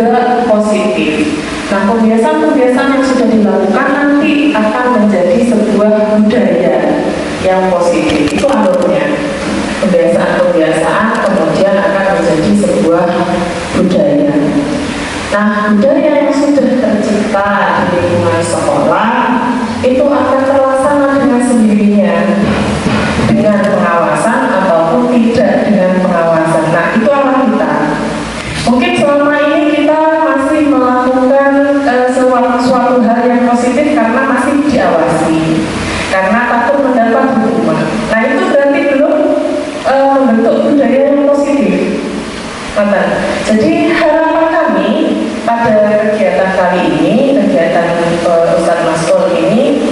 juga positif. Nah, kebiasaan-kebiasaan yang sudah dilakukan nanti akan menjadi sebuah budaya yang positif. Itu alurnya. Kebiasaan-kebiasaan kemudian akan menjadi sebuah budaya. Nah, budaya yang sudah tercipta di lingkungan sekolah itu akan terlaksana dengan sendirinya, dengan pengawasan ataupun tidak dengan pengawasan. Nah, itu arah kita. Mungkin selama ini kita masih melakukan suatu hal yang positif karena masih diawasi, karena takut mendapat hukuman. Nah, itu berarti belum membentuk budaya yang positif. Jadi harapan kami pada kegiatan kali ini, kegiatan Ustadz Mas'ul ini,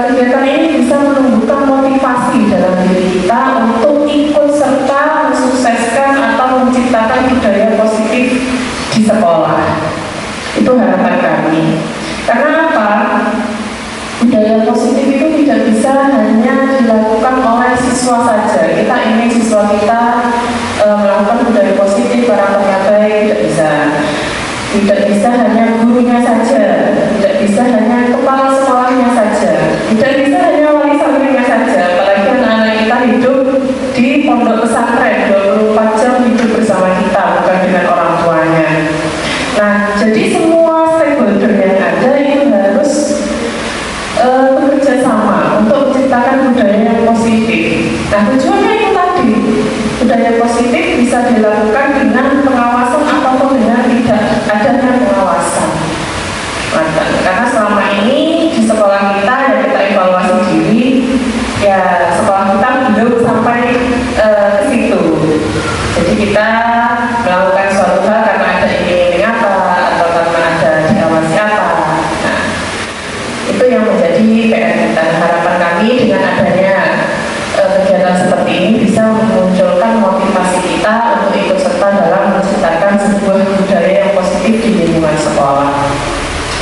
kegiatan ini bisa menumbuhkan motivasi dalam diri kita untuk ikut serta mensukseskan atau menciptakan budaya positif di sekolah. Itu harapan kami. Karena apa? Budaya positif itu tidak bisa hanya dilakukan oleh siswa saja. Kita ingin siswa kita melakukan budaya positif, para pengabai, tidak bisa. Tidak bisa hanya gurunya saja, tidak bisa hanya kepala sekolahnya saja, tidak bisa hanya wali santrinya saja. Apalagi anak-anak kita hidup di pondok pesantren 24 jam hidup bersama kita, bukan dengan orang tuanya. Nah, jadi semua stakeholder yang ada itu harus bekerja sama untuk menciptakan budaya yang positif. Nah, tujuannya itu tadi, budaya positif bisa dilakukan dengan pengawasan ataupun dengan tidak adanya pengawasan. Karena selama ini di sekolah kita ya kita evaluasi diri, ya sekolah kita belum sampai ke situ. Jadi kita melakukan suatu hal karena ada iming-iming apa atau karena ada diawasi apa. Nah, itu yang menjadi PR kita. Harapan kami dengan adanya kegiatan seperti ini bisa memunculkan motivasi kita untuk ikut serta dalam menciptakan sebuah budaya yang positif di lingkungan sekolah.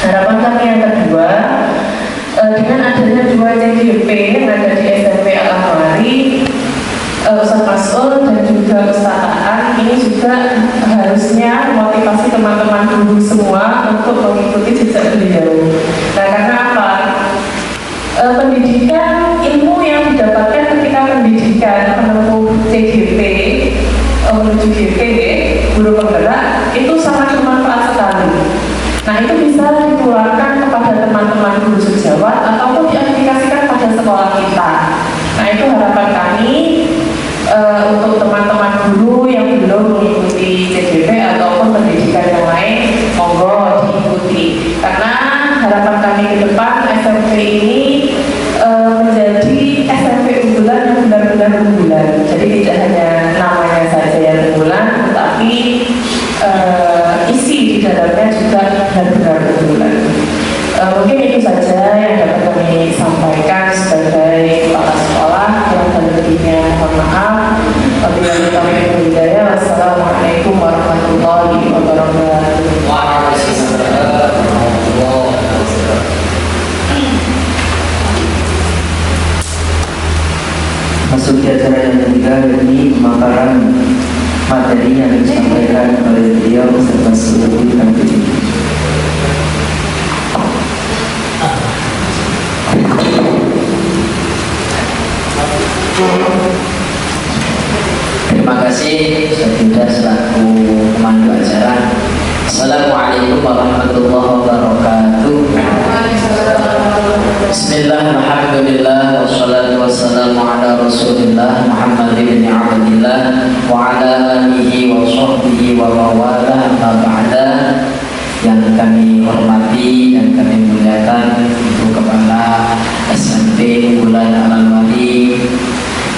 Harapan kami yang kedua, dengan adanya 2 CGP yang ada di SMP Al-Ahmari, Ustadz Mas'ul dan juga Ustadz Aan, ini juga harusnya motivasi teman-teman guru semua untuk mengikuti jejak beliau. Nah, karena apa? Pendidikan, ilmu yang didapatkan ketika pendidikan menempuh CGP menuju GP, guru penggerak, itu sangat bermanfaat sekali. Nah, itu bisa ditularkan kepada teman-teman guru sejawat ataupun diaplikasikan pada sekolah kita. Nah, itu harapan kami untuk teman-teman guru yang belum mengikuti CGP ataupun pendidikan yang lain, monggo diikuti. Karena harapan kami ke depan SMP ini menjadi SMP unggulan yang benar-benar unggulan. Jadi tidak hanya namanya saja yang unggulan, tetapi isi di dalamnya juga benar-benar unggulan. Mungkin itu saja yang dapat kami sampaikan sebagai kepala sekolah. Yang lebihnya mohon maaf. Wabillahi taufiq wal hidayah. Wassalamualaikum warahmatullahi wabarakatuh. Masuk ke acara yang ketiga, yakni pemaparan materi yang disampaikan oleh beliau serta seluruh kami. Terima kasih Ustaz selaku pemandu acara. Assalamualaikum warahmatullahi wabarakatuh. Bismillah, alhamdulillah, wassalatu wassalamu ala rasulillah Muhammad ibn Abdillah wa ala alihi wa sahbihi wa mawalah, amma ba'da. Yang kami hormati dan kami muliakan Ibu Kepala SMP Unggulan Al-Ahmari,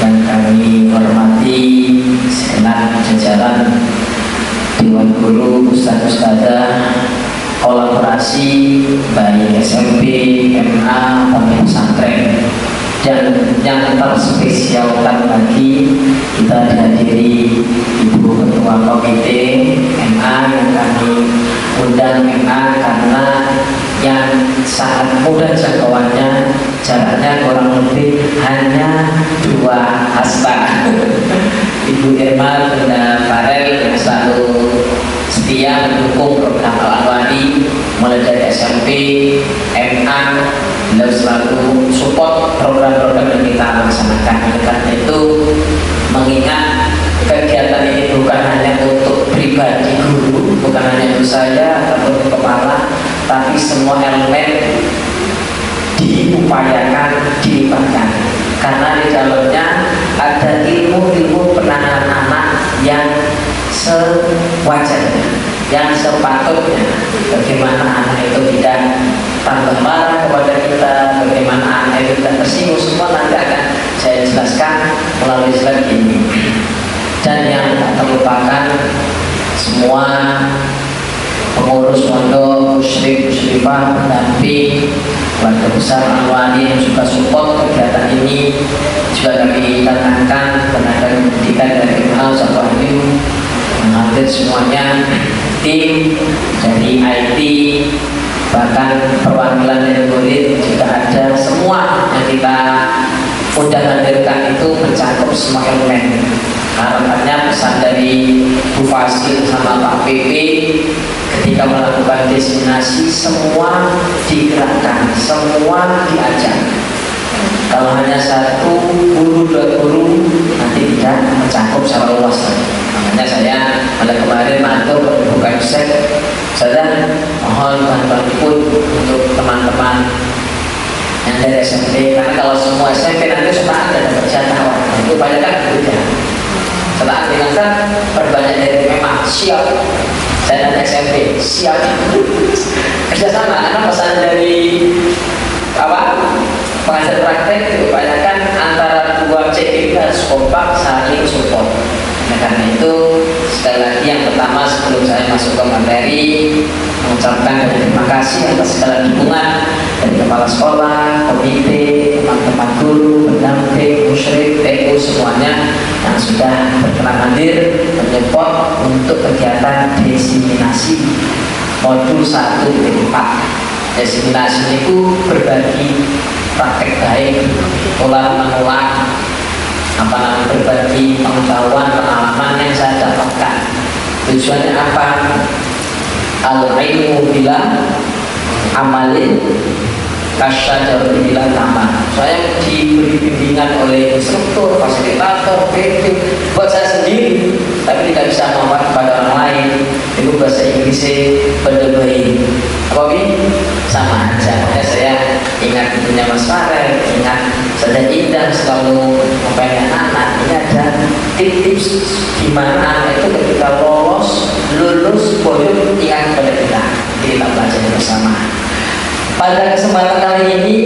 yang kami hormati segenap jajaran Dewan Guru, Ustaz-Ustazah, kolaborasi baik SMP, MA, sampai pesantren. Dan yang terspesialkan lagi, kita dihadiri Ibu Ketua Komite MA yang kami undang MA karena yang sangat mudah jangkauannya, jaraknya kurang lebih hanya 2 hasbah. Ibu Irma Bunda Farel yang selalu setia mendukung program Al-Anwari mulai dari SMP, MA. Beliau selalu support program-program yang kita laksanakan. Karena itu mengingat kegiatan ini bukan hanya untuk pribadi guru, bukan hanya untuk saya ataupun kepala, tapi semua elemen diupayakan dilibatkan. Karena di dalamnya ada ilmu-ilmu penanganan anak yang sewajarnya, yang sepatutnya. Bagaimana anak itu tidak tambah marah kepada kita, bagaimana anak itu tidak tersinggung, semua nanti akan saya jelaskan melalui slide ini. Dan yang tak terlupakan semua pengurus pondok, musyrik, musyrifah, pendamping, keluarga besar Al-Anwari yang juga support kegiatan ini. Juga kami datangkan tenaga pendidikan dari Al Wahyu yang hadir semuanya, tim dari IT, bahkan perwakilan dari murid juga ada. Semua yang kita udah hadirkan itu mencakup semua elemen. Harapannya pesan dari Bu Fasil sama Pak PP ketika melakukan destinasi, semua digerakkan, semua diajak. Kalau hanya satu guru, dua guru nanti tidak mencakup secara luas. Makanya saya pada kemarin mantu bukan set, saya mohon bantuan pun untuk teman-teman yang dari SMP, karena kalau semua SMP nanti semua ada dapat jatah, itu banyak kan berbeda. Setelah dilakukan berbanyak dari memang siap. Saya dari SMP siap kerjasama, karena pesan dari pengajar praktek itu kebanyakan antara dua CKP harus kompak saling support. Nah, karena itu sekali lagi yang pertama sebelum saya masuk ke materi, mengucapkan terima kasih atas segala dukungan dari kepala sekolah, komite, teman-teman guru, pendamping, musyrik, TU semuanya yang sudah berkenan hadir menyupport untuk kegiatan diseminasi modul 1.4. Diseminasi itu berbagi praktek baik, ulang-ulang, berbagi pengetahuan, pengalaman yang saya dapatkan. Tujuannya apa? Al-ilmu bila amalin kasyajar bila taman. Saya diberi bimbingan oleh instruktur, fasilitator, PT buat saya sendiri, tapi tidak bisa memanfaatkan pada orang lain. Itu bahasa Inggrisnya berdebai. Apa ini? Sama aja. Makanya saya ingat punya Mas Farel, ingat saja Indah selalu mempengen anak. Ini ada tips gimana anak itu ketika lulus bodoh ingat kepada kita. Kita belajar bersama. Pada kesempatan kali ini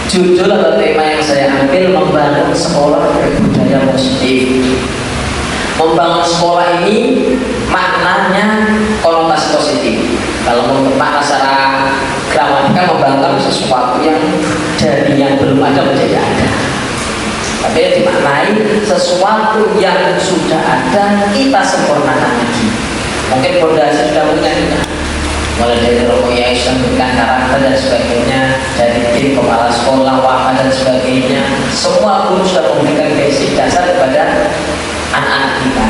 judul atau tema yang saya ambil membangun sekolah berbudaya positif. Membangun sekolah ini maknanya konotasi positif. Kalau menurut makna secara gramatikal, membangun sesuatu yang dari yang belum ada menjadi ada. Tapi dimaknai sesuatu yang sudah ada kita sempurnakan lagi. Mungkin fondasi sudah punya kita, mulai dari Romo Yais memberikan karakter dan sebagainya, dari tim kepala sekolah, wakil dan sebagainya. Semua guru sudah memberikan basic dasar kepada anak-anak kita.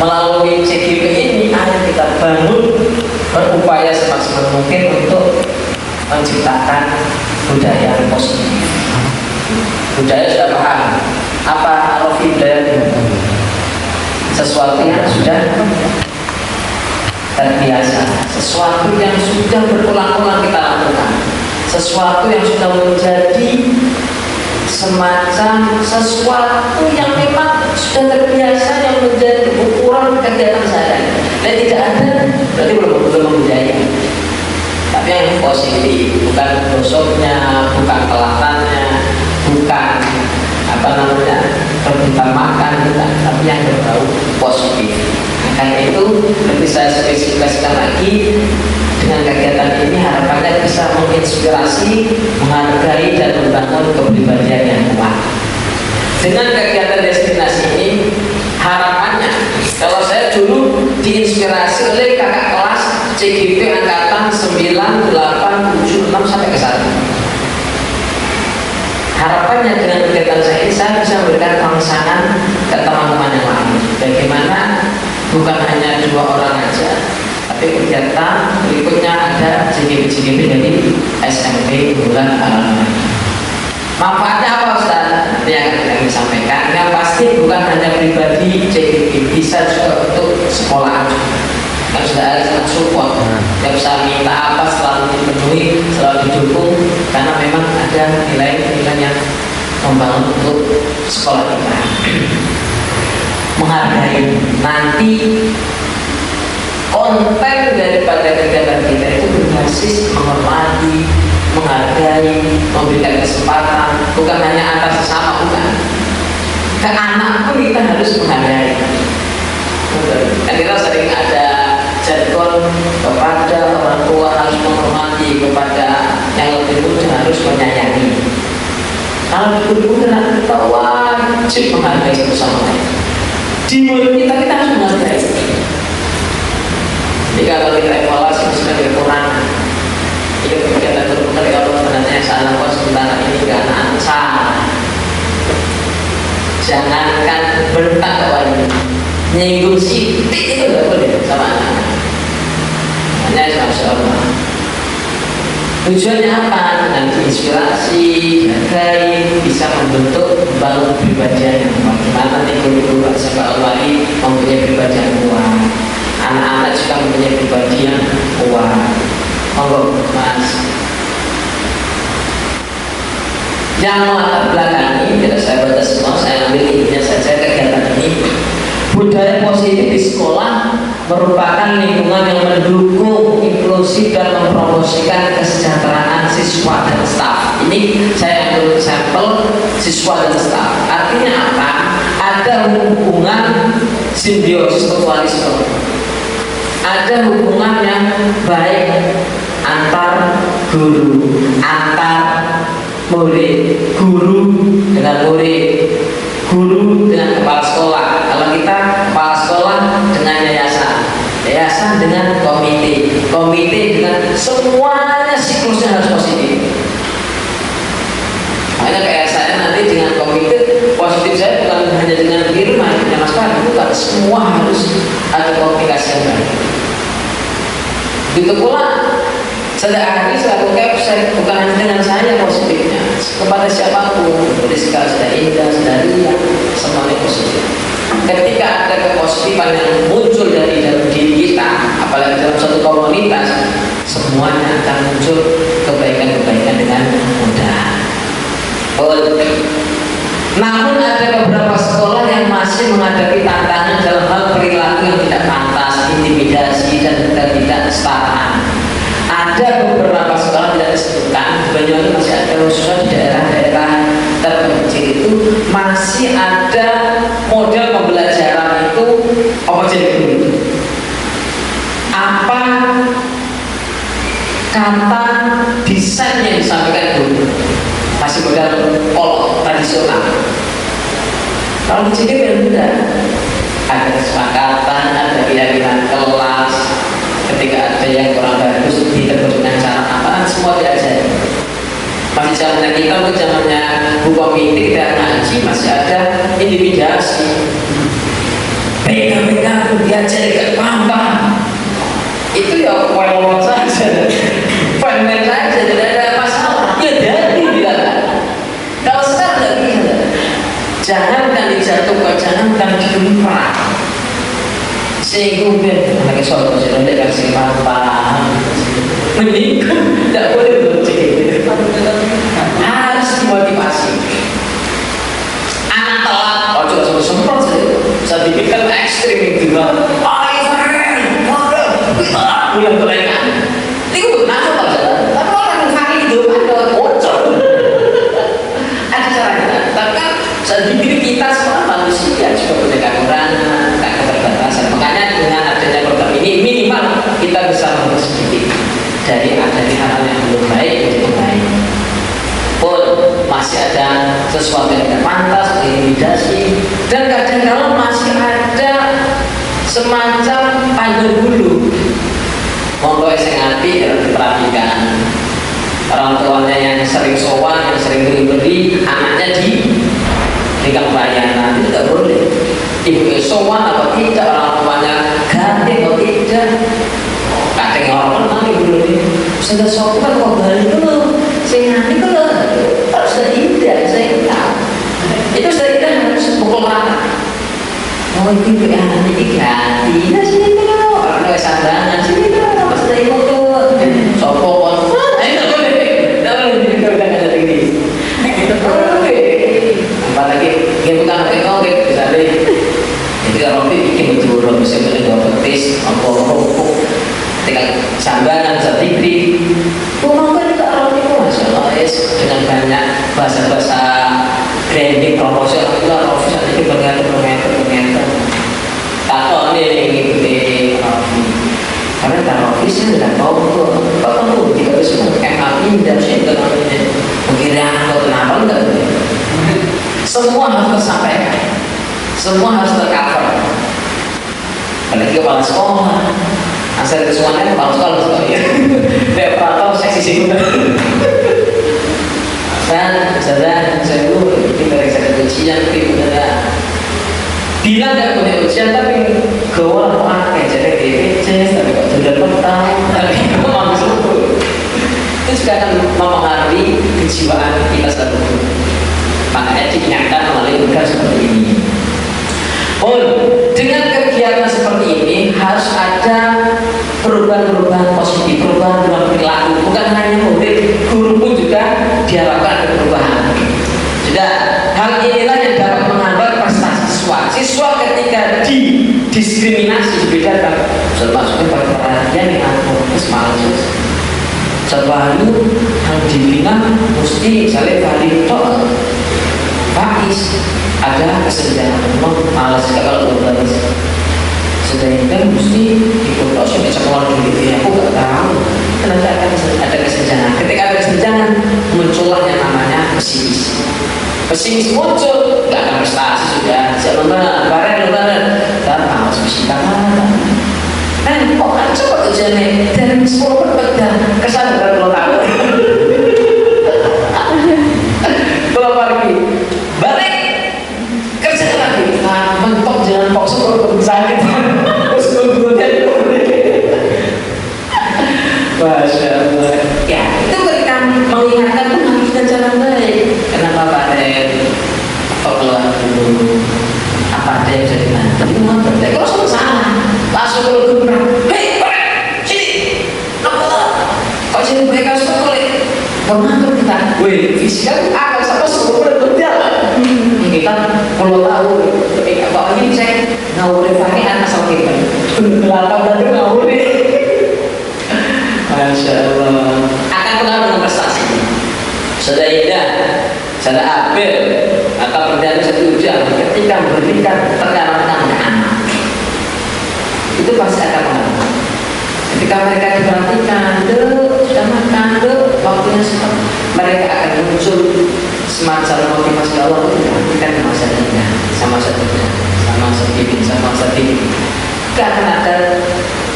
Melalui CGP ini ayo kita bangun, berupaya semaksimal mungkin untuk menciptakan budaya yang positif. Budaya sudah paham apa arti budaya? Sesuatu yang sudah terbiasa, sesuatu yang sudah berulang-ulang kita lakukan, sesuatu yang sudah menjadi semacam sesuatu yang memang sudah terbiasa, yang menjadi ukuran kegiatan sehari-hari. Dan tidak ada berarti belum budaya. Tapi yang positif, bukan gosoknya, bukan pelatannya, bukan rebutan makan, bukan, tapi yang berbau positif. Karena itu lebih saya spesifikasikan lagi, dengan kegiatan ini harapannya bisa menginspirasi, menghargai dan membangun kepribadian yang kuat. Dengan kegiatan destinasi ini harapannya, kalau saya dulu diinspirasi oleh kakak kelas CGP angkatan 9, 8, 7, 6 sampai ke 1. Harapannya dengan kegiatan saya ini saya bisa memberikan rangsangan ke teman-teman yang lain. Bagaimana bukan hanya 2 orang aja, Tapi kegiatan berikutnya ada JGP dari SMP bulan manfaatnya apa Ustaz? Nanti yang akan disampaikan. Yang pasti bukan hanya pribadi JGP, bisa juga untuk sekolah. Yang sudah ada sangat support, yang bisa minta apa selalu dipenuhi, selalu didukung, karena memang ada nilai-nilai yang membangun untuk sekolah kita. Menghargai, nanti konten daripada kegiatan kita itu berbasis menghormati, menghargai, memberikan kesempatan, bukan hanya antar sesama, bukan. Ke anak pun kita harus menghargai. Kan kita sering ada jargon kepada orang tua harus menghormati, kepada yang lebih muda harus menyayangi. Kalau lebih muda kita wajib menghargai satu sama lain. Di mulut kita harus menghargai. Jadi kalau kita evaluasi sebagai kekurangan, itu kegiatan berbuka kalau sebenarnya saya lakukan sementara ini ke anak salah. Jangankan bentak kawan, nyinggung sitik itu tidak boleh sama anak. Hanya sama-sama. Tujuannya apa? Nanti inspirasi, hargai, bisa membentuk bangun pribadian yang bagaimana nanti guru-guru sepak lagi mempunyai pribadi yang kuat. Anak-anak juga mempunyai pribadi yang kuat. Monggo Mas. Yang latar belakang ini tidak saya baca semua, saya ambil intinya saja kegiatan ini. Budaya positif di sekolah merupakan lingkungan yang mendukung, inklusif dan mempromosikan kesejahteraan siswa dan staf. Ini saya ambil sampel siswa dan staf. Artinya apa? Ada hubungan simbiosis mutualisme. Ada hubungan yang baik antar guru, antar murid, guru dengan murid, guru dengan kepala sekolah. Kalau kita kepala sekolah dengan yayasan, yayasan dengan komite, komite dengan semuanya siklusnya harus positif. Makanya kayak saya nanti dengan komite positif saya bukan hanya dengan Firma, dengan Mas Fahri, bukan, semua harus ada komunikasi yang baik. Begitu pula sejak hari selaku capsek bukan hanya dengan saya positifnya, kepada siapapun, Rizka, sudah Indah, sudah Ria, semuanya positif. Ketika ada kepositifan yang muncul dari dalam diri kita, apalagi dalam suatu komunitas, semuanya akan muncul kebaikan-kebaikan dengan mudah. Namun ada beberapa sekolah yang masih menghadapi tantangan dalam hal perilaku yang tidak pantas, intimidasi dan ketidaksetaraan. Ada beberapa sekolah tidak disebutkan, Banyuwangi masih ada, khususnya di daerah-daerah terpencil itu masih ada model pembelajaran itu apa jadi apa kata desain yang disampaikan guru masih model kolok tradisional. Kalau di sini berbeda, ada kesepakatan, ada keyakinan kelas. Ketika ada yang kurang bagus ditegur dengan cara apa, semua diajari. Masih zamannya kita, untuk zamannya Bu Komite dan ngaji masih ada intimidasi. Pegang-pegang diajari ke paham. Itu ya well saja, fine saja, tidak ada masalah. Ya dari bilang. Kalau sekarang tidak bisa. Jangankan dijatuhkan, jangankan dilupa. Sehingga anak soal konsen tidak kasih paham. Menikung tidak boleh bercek. Harus dimotivasi. Anak telat, oh coba semprot saja. Saya pikirkan ekstrim itu kan. Bulan kelengan. Itu kenapa Pak Jalan? Tapi orang kali itu ada bocor. Ada caranya. Tapi kan saya pikir kita semua manusia juga punya kekurangan, keterbatasan. Makanya dengan adanya program ini minimal kita bisa mengubah sedikit dari adanya hal yang belum baik menjadi baik. Pun masih ada sesuatu yang tidak pantas, intimidasi, dan kadang-kadang masih ada semacam pandang bulu. Monggo sing ngerti harus diperhatikan. Orang tuanya yang sering sowan, yang sering beri, anaknya diberikan pelayanan, itu tidak boleh. Ibu sowan atau tidak, orang tuanya ganti atau tidak, sudah sopan kok balik dulu saya nanti kalau harus sudah indah saya tahu itu sudah indah harus pukul rata oh itu ya ini ganti ya sini kalau orang ada sandangan sini kalau pas sudah itu sopon ayo apalagi dia bukan oke bisa deh itu kalau bikin betul bisa beli 2 petis empuk dengan sambaran sedikit mungkin kita orang itu masya Allah dengan banyak bahasa-bahasa branding promosional itu Rofi sedikit bergantung tato ini mengikuti Rofi karena Rofi saya tidak tahu bapak tuh jika bisa MAP dan saya tidak mengira atau kenapa enggak semua harus tersampaikan semua harus tercover apalagi kepala sekolah asal kesuanan kepala sekolah ya tidak pernah seksi sekunder dan saya dulu kita dari ujian tapi udah bilang gak punya ujian tapi gawal pakai jadi DPC tapi kok sudah petang tapi memang itu juga akan mempengaruhi kejiwaan kita selalu makanya diingatkan melalui udara seperti ini. Dengan kegiatan seperti ini harus ada perubahan-perubahan positif, perubahan dalam perilaku. Bukan hanya murid, guru pun juga diharapkan perubahan. Sudah, hal inilah yang dapat menghambat prestasi siswa. Siswa ketika didiskriminasi dibedakan, termasuknya pada perhatian dengan fokus malas. Selalu yang dibina mesti misalnya validol, Faiz ada kesenjangan malas kalau berbaris sedangkan mesti ikut dosen di sekolah gitu ya aku gak tahu kenapa ada kesenjangan ketika ada kesenjangan muncullah yang namanya pesimis muncul gak akan prestasi sudah siapa lebaran dan harus bisa kok kan coba ujiannya dari 10 perbedaan kesadaran 2 tahun kalau lagi balik kerja lagi mentok jalan pok syukur sakit terus kemudian Masya Allah ya itu ketika mengingatkan itu harus dengan cara baik kenapa Pak Ren kok keluar dulu apa ada yang bisa dibantu itu mau berarti kalau sudah salah langsung keluar hei Pak Ren sini kok sini mereka suka kulit mengatur kita wih fisika akan sama semua berjalan kita perlu tahu apalagi saya ngawurin pakai anak asal kita belakang tadi ngawurin Masya Allah akan pengaruh dengan prestasi sudah indah sudah apel atau perdana setuju ketika memberikan pengalaman anak itu pasti akan pengaruh ketika mereka diperhatikan sudah makan waktunya sempat mereka akan muncul semacam motivasi Allah itu diperhatikan di masa ini sama satunya sama sedikit gak akan ada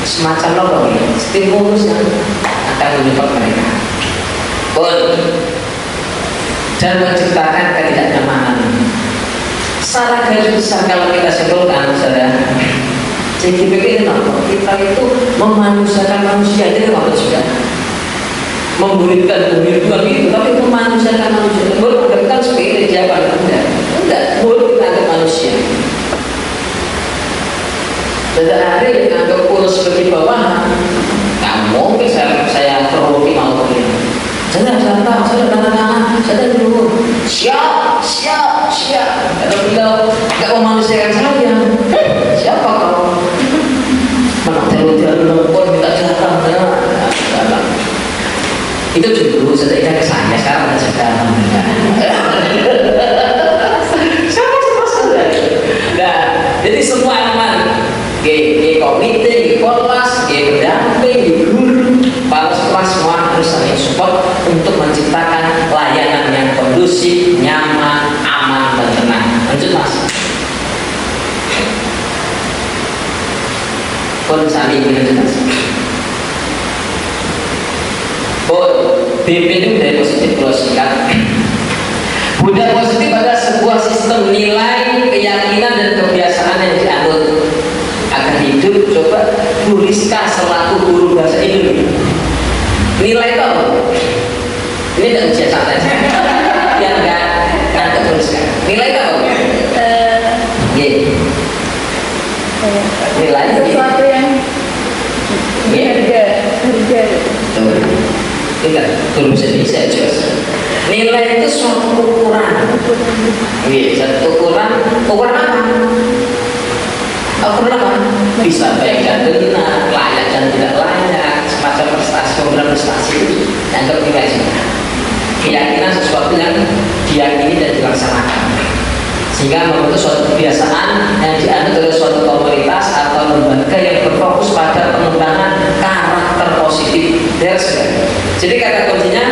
semacam lobang stimulus yang akan menyebab mereka dan menciptakan ketidaknyamanan secara garis besar kalau kita simpulkan saudara CGPK ini kita itu memanusiakan manusia ini manusia memburitkan itu tapi memanusiakan manusia boleh menganggap sepele siapa enggak boleh kita anggap manusia pada hari yang anggap kurus seperti bawahan nggak mungkin saya teroboki mau kalian saya tanda tangan saya dulu siap kalau beliau nggak memanusiakan saya siapa kau mana tidak pun minta jatah itu dulu setelah ke saya sekarang sekarang nah jadi semua aman di komite, di kelas, di pendamping, di guru kepala sekolah semua harus saling support untuk menciptakan layanan yang kondusif, nyaman, aman, dan tenang. Lanjut mas pun saling lanjut mas BP itu dari positif kalau singkat budaya positif adalah sebuah sistem nilai, keyakinan, dan kebiasaan yang dianut agar hidup. Coba tuliskan selaku guru bahasa Indonesia nilai Nilai sesuatu yang harga tidak belum bisa jelas. Nilai itu suatu ukuran. Satu ukuran apa? Ukuran apa? Bisa baik dan benar, layak dan tidak layak, semacam prestasi, pemberian prestasi itu dianggap nilai juga. Keyakinan sesuatu yang diyakini dan dilaksanakan, sehingga membentuk suatu kebiasaan yang dianut oleh suatu komunitas atau lembaga yang berfokus pada pengembangan karakter positif. Jadi kata kuncinya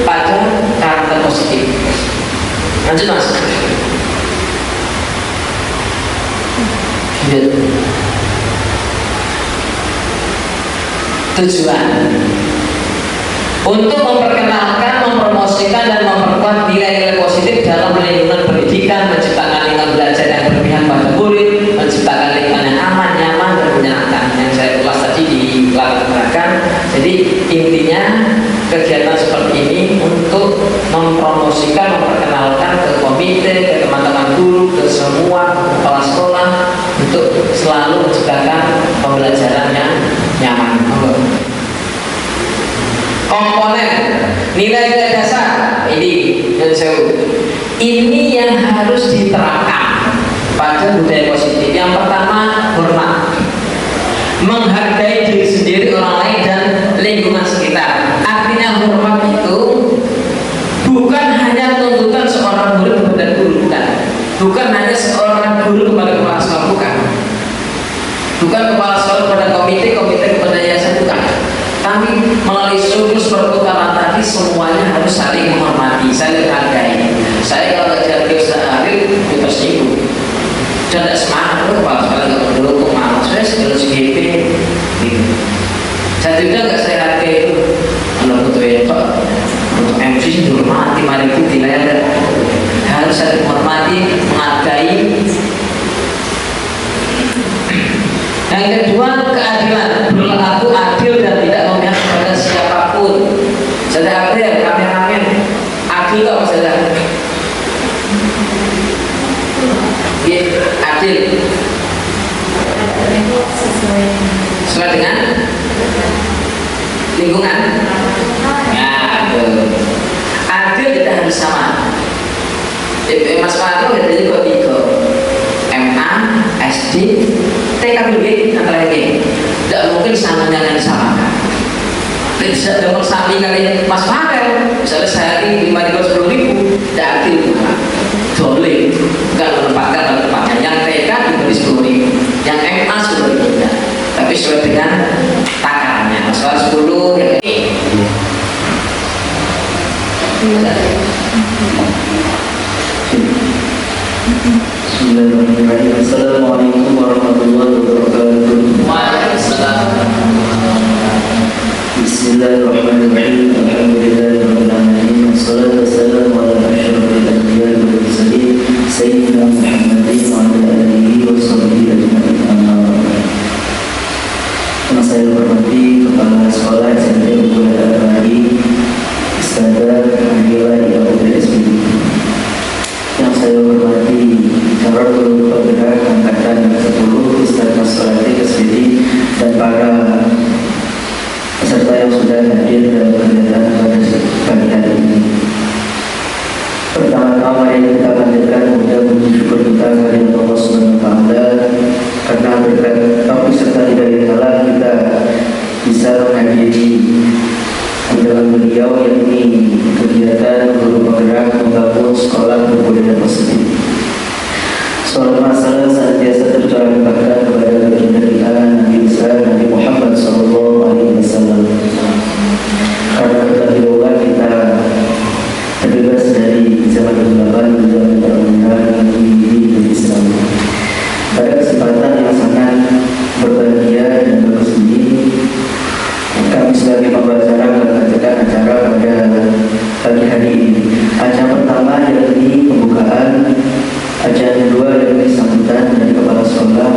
pada karakter positif. Lanjut mas. Tujuan untuk memperkenalkan, mempromosikan dan memperkuat nilai-nilai positif dalam lingkungan pendidikan, menciptakan lingkungan belajar yang berpihak pada murid, menciptakan lingkungan yang aman, nyaman dan menyenangkan yang saya ulas tadi di latar belakang. Jadi intinya kegiatan seperti ini untuk mempromosikan, memperkenalkan ke komite, ke teman-teman guru, ke semua kepala sekolah untuk selalu menciptakan pembelajaran yang nyaman. Komponen nilai-nilai dasar ini yang harus diterapkan pada budaya positif. Yang pertama, hormat, menghargai diri sendiri, orang lain dan lingkungan sekitar. Artinya hormat itu bukan hanya tuntutan seorang murid kepada guru, bukan hanya seorang guru kepada kepala sekolah, bukan kepala sekolah kepada komite kepada yayasan, bukan. Tapi melalui siklus pertukaran tadi semuanya harus saling menghormati, saling menghargai. Saya kalau kerja di sehari itu tersinggung dan tidak semangat, kepala sekolah nggak mendukung, malas saya segala CGP gitu. Saya juga nggak saya hargai itu. Kalau butuh itu untuk MC dihormati, mari itu tidak harus saling menghormati, menghargai. Yang kedua, keadilan, berlaku adil dan tidak memihak kepada siapapun. Sudah adil, ramen-ramen, adil tak masalah? Ya, adil. Sesuai dengan lingkungan. Ya, adil tidak harus sama. Mas Farno bedanya kok tiga. MA, SD, TKBG antara ini tidak mungkin sama dengan disamakan. Bisa dengan sapi kali Mas Farel misalnya sehari 5.000 10.000 tidak adil, boleh bukan menempatkan yang TK diberi 10.000, yang MA 10.000, tapi sesuai dengan takarannya. Mas Farel 10, yang ini Bismillahirrahmanirrahim. Assalamualaikum warahmatullahi wabarakatuh. Waalaikumsalam. Bismillahirrahmanirrahim. Alhamdulillahirabbil alamin. Wassalatu wassalamu ala asyrofil anbiya'i wal mursalin sayyidina Muhammadin wa ala alihi washabbihi ajma'in. Amma ba'd. Yang saya hormati kepala sekolah SMP Unggul Al-Bari, Ustazah Nabila IAUPSB. Yang saya hormati para guru penggerak angkatan 10, Ustaz Mas'ulati Kesbidi, dan para peserta yang sudah hadir dan berkegiatan pada pagi hari ini. Pertama-tama mari kita panjatkan puji syukur kita kepada Allah Subhanahu wa taala karena berkat taufiq serta hidayah kita bisa menghadiri undangan beliau, yakni kegiatan guru penggerak membangun sekolah berbudaya positif. Soal masalah senantiasa tercurahkan kepada baginda kita Nabi besar Nabi Muhammad SAW. Karena ketahuan kita terbebas dari zaman kegelapan dan zaman permulaan di Islam. Pada kesempatan yang sangat berbahagia dan bagus ini, kami sebagai pembicara mengadakan acara pada pagi hari ini. Acara pertama yakni pembukaan, acara kedua yakni sambutan dari kepala sekolah,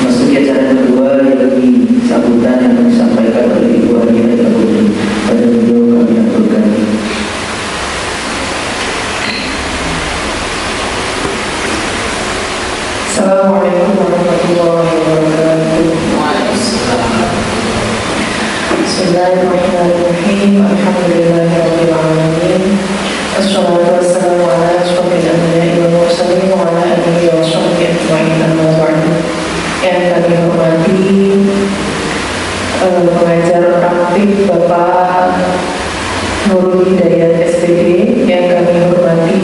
Masuki acara kedua, yakni sambutan yang disampaikan oleh Ibu Amina Yakuni. Pada beliau kami aturkan. Assalamualaikum warahmatullahi wabarakatuh. Bismillahirrahmanirrahim. Alhamdulillahirabbil alamin. Wassalatu wassalamu ala asyrofil anbiya'i wal mursalin wa ala alihi wa sahbihi ajma'in, amma ba'du. Yang kami hormati pengajar praktik Bapak Nurul Hidayat SPD, yang kami hormati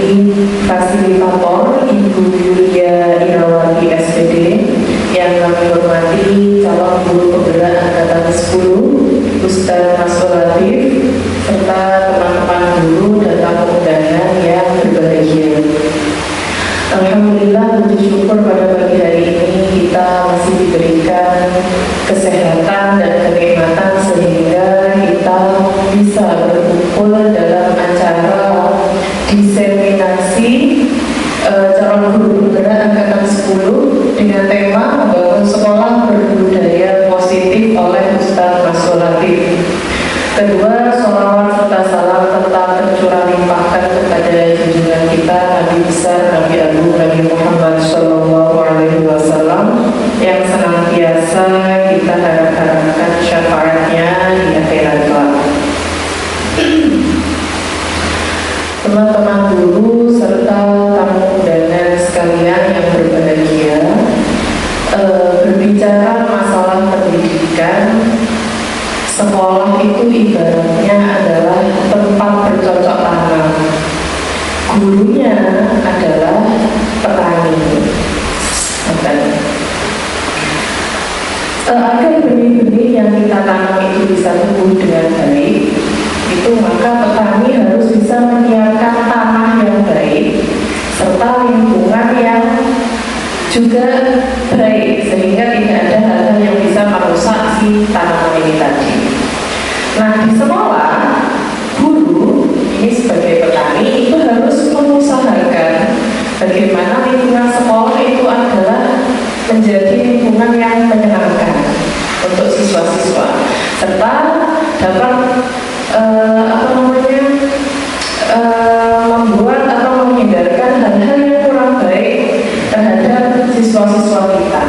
fasilitator Ibu Yulia Inawati SPD, yang kami hormati calon guru penggerak angkatan 10 Ustaz Mas'ul Latif, serta teman-teman guru dan tamu undangan yang berbahagia. Alhamdulillah, puji syukur pada pagi hari ini kita masih diberikan kesehatan dan kenikmatan sehingga kita bisa berkumpul dalam acara diseminasi calon guru penggerak angkatan 10 dengan tema membangun sekolah berbudaya positif oleh Ustaz Mas'ul Latif. Kedua, sholawat serta salam tetap tercurah limpahkan kepada junjungan kita Nabi besar Nabi Agung Nabi Muhammad SAW yang senantiasa kita harapkan syafaatnya di akhirat kelak. Teman-teman guru serta tamu undangan sekalian yang berbahagia, berbicara masalah pendidikan, sekolah itu ibaratnya adalah tempat bercocok tanam. Gurunya adalah petani. Agar benih-benih yang kita tanam itu bisa tumbuh dengan baik, itu maka petani harus bisa menyiapkan tanah yang baik serta lingkungan yang juga baik, sehingga tidak ada hal-hal yang bisa merusak si tanaman ini tadi. Nah, di sekolah, guru ini sebagai petani itu harus mengusahakan bagaimana lingkungan sekolah itu adalah menjadi lingkungan yang menyenangkan untuk siswa-siswa, serta dapat membuat atau menghindarkan hal-hal yang kurang baik terhadap siswa-siswa kita.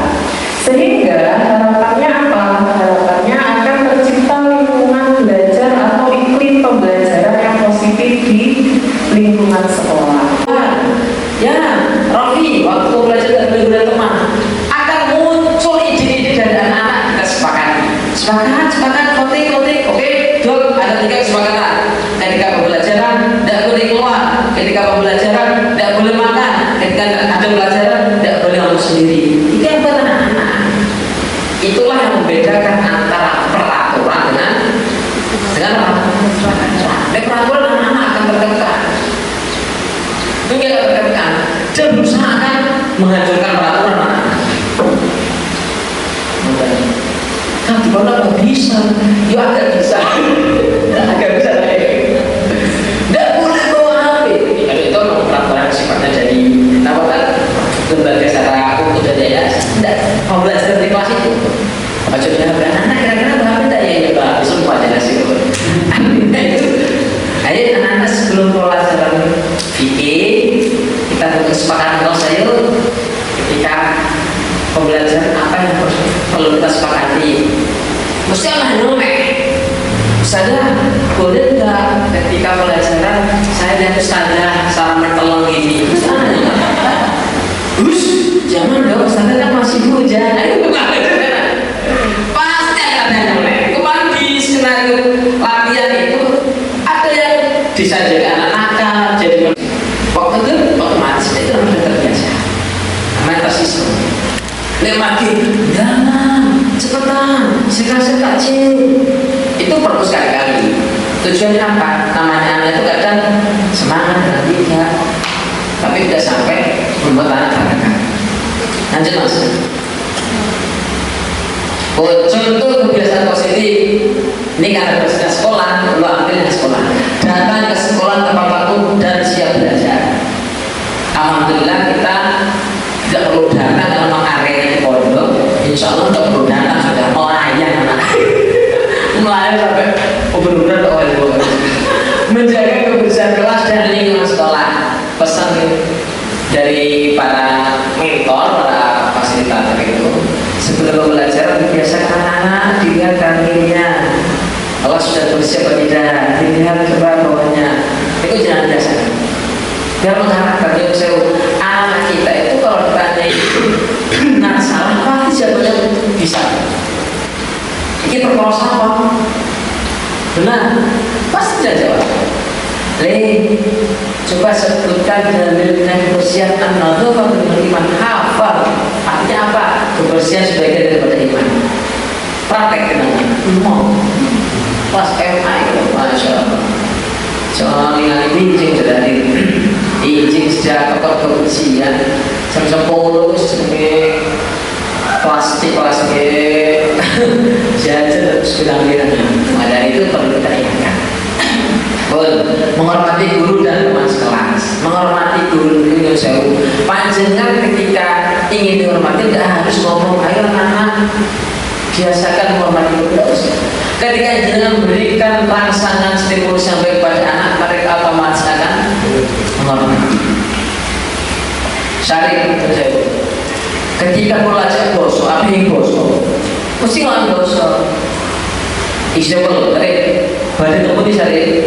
Sehingga harapannya apa? Harapannya akan tercipta lingkungan belajar atau iklim pembelajaran yang positif di lingkungan sekolah. Ya, Rofi, waktu belajar dan belajar teman akan muncul ide-ide dari anak-anak. Kita sepakat, kotik, oke, dok, ada 3 kesepakatan. Ketika pembelajaran tidak boleh keluar, ketika pembelajaran tidak boleh makan, ketika ada pelajaran tidak boleh ngomong sendiri. Itu yang buat anak-anak. Itulah yang membedakan antara peraturan dengan peraturan. Anak-anak akan tertekan. Enggak tertekan. Dia berusaha akan menghancurkan peraturan. Nah, di mana nggak bisa? Ya agak bisa. Agak bisa lagi. Tidak boleh bawa HP. Kalau itu peraturan sifatnya jadi apa kan? Lembaga secara hukum dari ya. Tidak mau belajar di kelas itu. Maksudnya anak kira-kira berapa tidak ya? Ya Pak, besok baca nasi itu. Ayo anak-anak sebelum pelajaran fikih kita kesepakatan kalau saya ketika pembelajaran apa yang perlu kita sepakati. Mesti Allah nomeh. Ustazah, boleh nggak ketika pelajaran saya dan Ustazah sama tolong gini? Jangan dong, Ustazah kan masih hujan. Ayo pasti akan ada nomeh. Kemarin di skenario latihan itu ada yang disajikan anak nakal jadi waktu itu otomatis itu sudah terbiasa. Namanya sistem. Lagi, jangan cepetan, saya kecil. Itu perlu sekali-kali. Tujuannya apa? Namanya anak itu kadang semangat dan tidak, tapi tidak sampai membuat anak tertekan. Lanjut mas. Contoh kebiasaan positif. Ini karena presiden sekolah, lo ambil di sekolah. Datang ke sekolah tepat waktu dan siap belajar. Alhamdulillah kita tidak perlu datang kalau memang area di pondok. Insya dari para mentor, para fasilitator itu sebelum belajar biasakan anak dilihat kakinya, Allah sudah bersiap atau tidak, dilihat coba bawahnya, itu jangan biasakan. Biar mengharapkan yang anak kita itu kalau ditanya nah salah pasti jawabannya bisa. Ini perkosaan apa? Benar, pasti tidak jawab. Coba sebutkan dalilnya kebersihan an-nadhafah min iman. Hafal. Artinya apa? Kebersihan sebagian daripada iman. Praktek dengan pas MA itu, masya Allah. Soal dengan bincang sudah izin sejak kebersihan. Jam 10 sebagai plastik jajan sudah ada itu perlu kita ingatkan. Menghormati guru dan teman sekelas, menghormati guru itu jauh. Panjenengan ketika ingin dihormati tidak harus ngomong ayo anak biasakan menghormati guru. Ketika jangan berikan rangsangan stimulus yang baik pada anak, mereka otomatis akan menghormati. Syarif jauh. Ketika belajar boso, apa yang boso? Mesti ngelawan boso. Istimewa, badan kamu di sari.